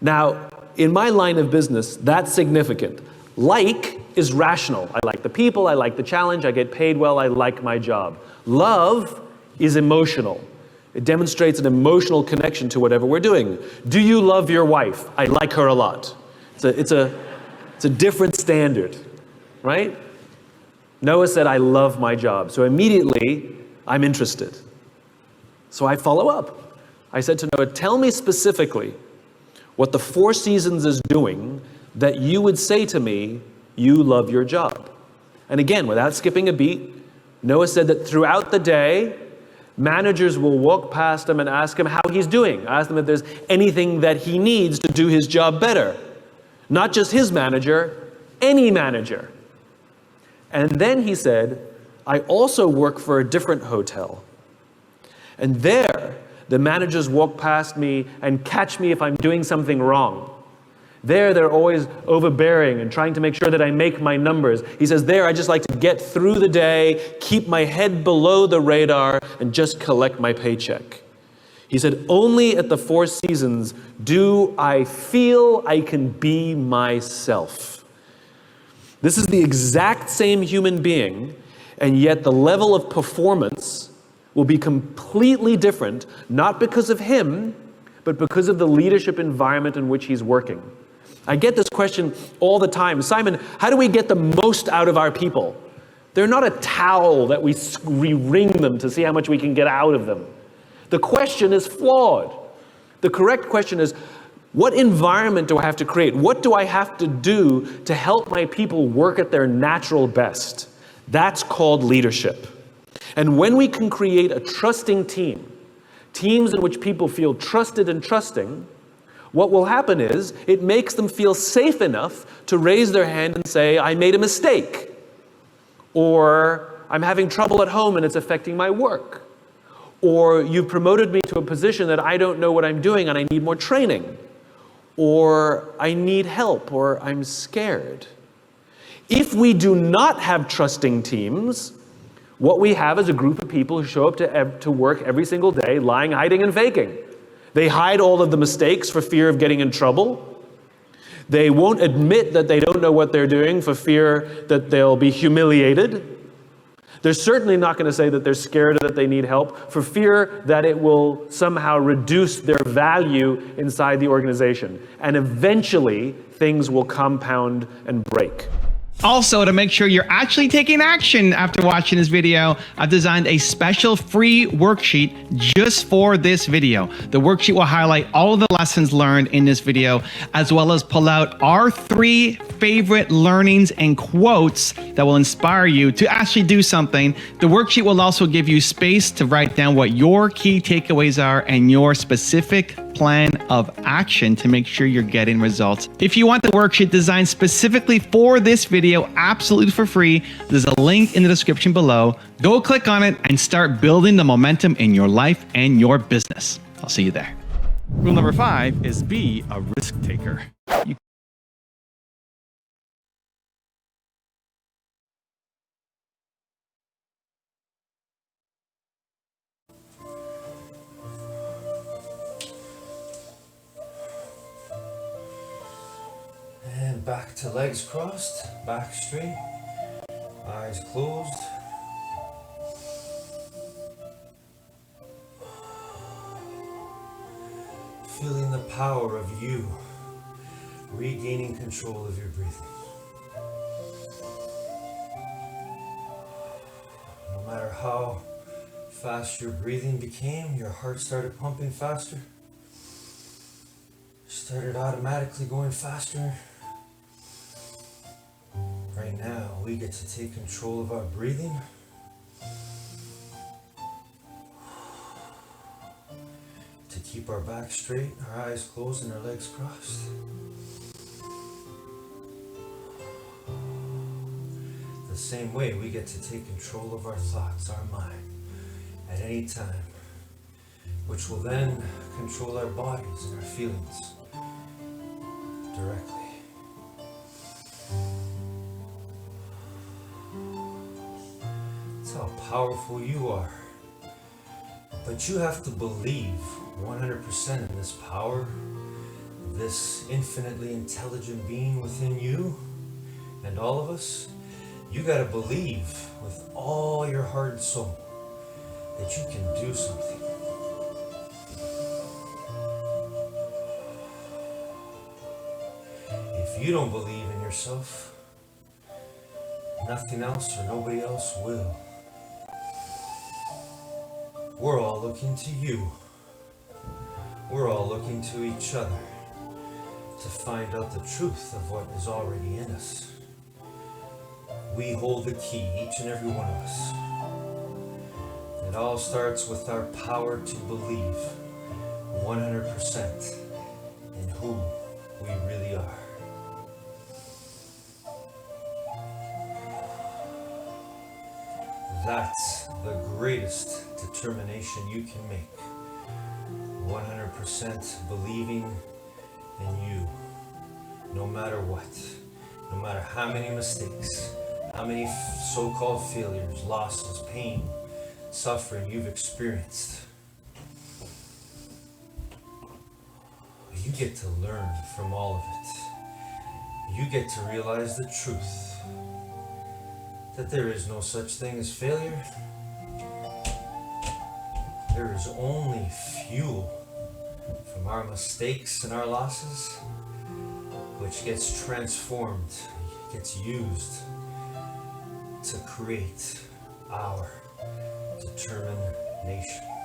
Now, in my line of business, that's significant. Like is rational. I like the people, I like the challenge, I get paid well, I like my job. Love is emotional. It demonstrates an emotional connection to whatever we're doing. Do you love your wife? I like her a lot. It's a different standard, right? Noah said, "I love my job." So immediately, I'm interested. So I follow up. I said to Noah, "Tell me specifically what the Four Seasons is doing that you would say to me, you love your job." And again, without skipping a beat, Noah said that throughout the day, managers will walk past him and ask him how he's doing. Ask him if there's anything that he needs to do his job better. Not just his manager, any manager. And then he said, "I also work for a different hotel. And there, the managers walk past me and catch me if I'm doing something wrong. There, they're always overbearing and trying to make sure that I make my numbers. He says, there, I just like to get through the day, keep my head below the radar, and just collect my paycheck. He said, only at the Four Seasons do I feel I can be myself. This is the exact same human being, and yet the level of performance will be completely different, not because of him, but because of the leadership environment in which he's working. I get this question all the time. Simon, how do we get the most out of our people? They're not a towel that we wring them to see how much we can get out of them. The question is flawed. The correct question is, what environment do I have to create? What do I have to do to help my people work at their natural best? That's called leadership. And when we can create a trusting team, teams in which people feel trusted and trusting, what will happen is it makes them feel safe enough to raise their hand and say, I made a mistake, or I'm having trouble at home and it's affecting my work, or you've promoted me to a position that I don't know what I'm doing and I need more training, or I need help, or I'm scared. If we do not have trusting teams, what we have is a group of people who show up to work every single day, lying, hiding, and faking. They hide all of the mistakes for fear of getting in trouble. They won't admit that they don't know what they're doing for fear that they'll be humiliated. They're certainly not going to say that they're scared or that they need help for fear that it will somehow reduce their value inside the organization. And eventually, things will compound and break. Also, to make sure you're actually taking action after watching this video, I've designed a special free worksheet just for this video. The worksheet will highlight all of the lessons learned in this video, as well as pull out our 3 favorite learnings and quotes that will inspire you to actually do something. The worksheet will also give you space to write down what your key takeaways are and your specific plan of action to make sure you're getting results. If you want the worksheet designed specifically for this video, absolutely for free, there's a link in the description below. Go click on it and start building the momentum in your life and your business. I'll see you there. Rule number 5 is be a risk taker. And back to legs crossed, back straight, eyes closed. Feeling the power of you regaining control of your breathing. No matter how fast your breathing became, your heart started pumping faster, started automatically going faster. Right now, we get to take control of our breathing. To keep our back straight, our eyes closed, and our legs crossed. The same way, we get to take control of our thoughts, our mind, at any time, which will then control our bodies and our feelings directly. That's how powerful you are. But you have to believe 100% in this power, this infinitely intelligent being within you and all of us. You got to believe with all your heart and soul that you can do something. If you don't believe in yourself, nothing else or nobody else will. We're all looking to you. We're all looking to each other to find out the truth of what is already in us. We hold the key, each and every one of us. It all starts with our power to believe 100% in who we really are. That's the greatest determination you can make. 100% believing in you. no matter what, no matter how many mistakes, how many so-called failures, losses, pain, suffering you've experienced, you get to learn from all of it. You get to realize the truth, that there is no such thing as failure. There is only fuel from our mistakes and our losses, which gets transformed, gets used to create our determination.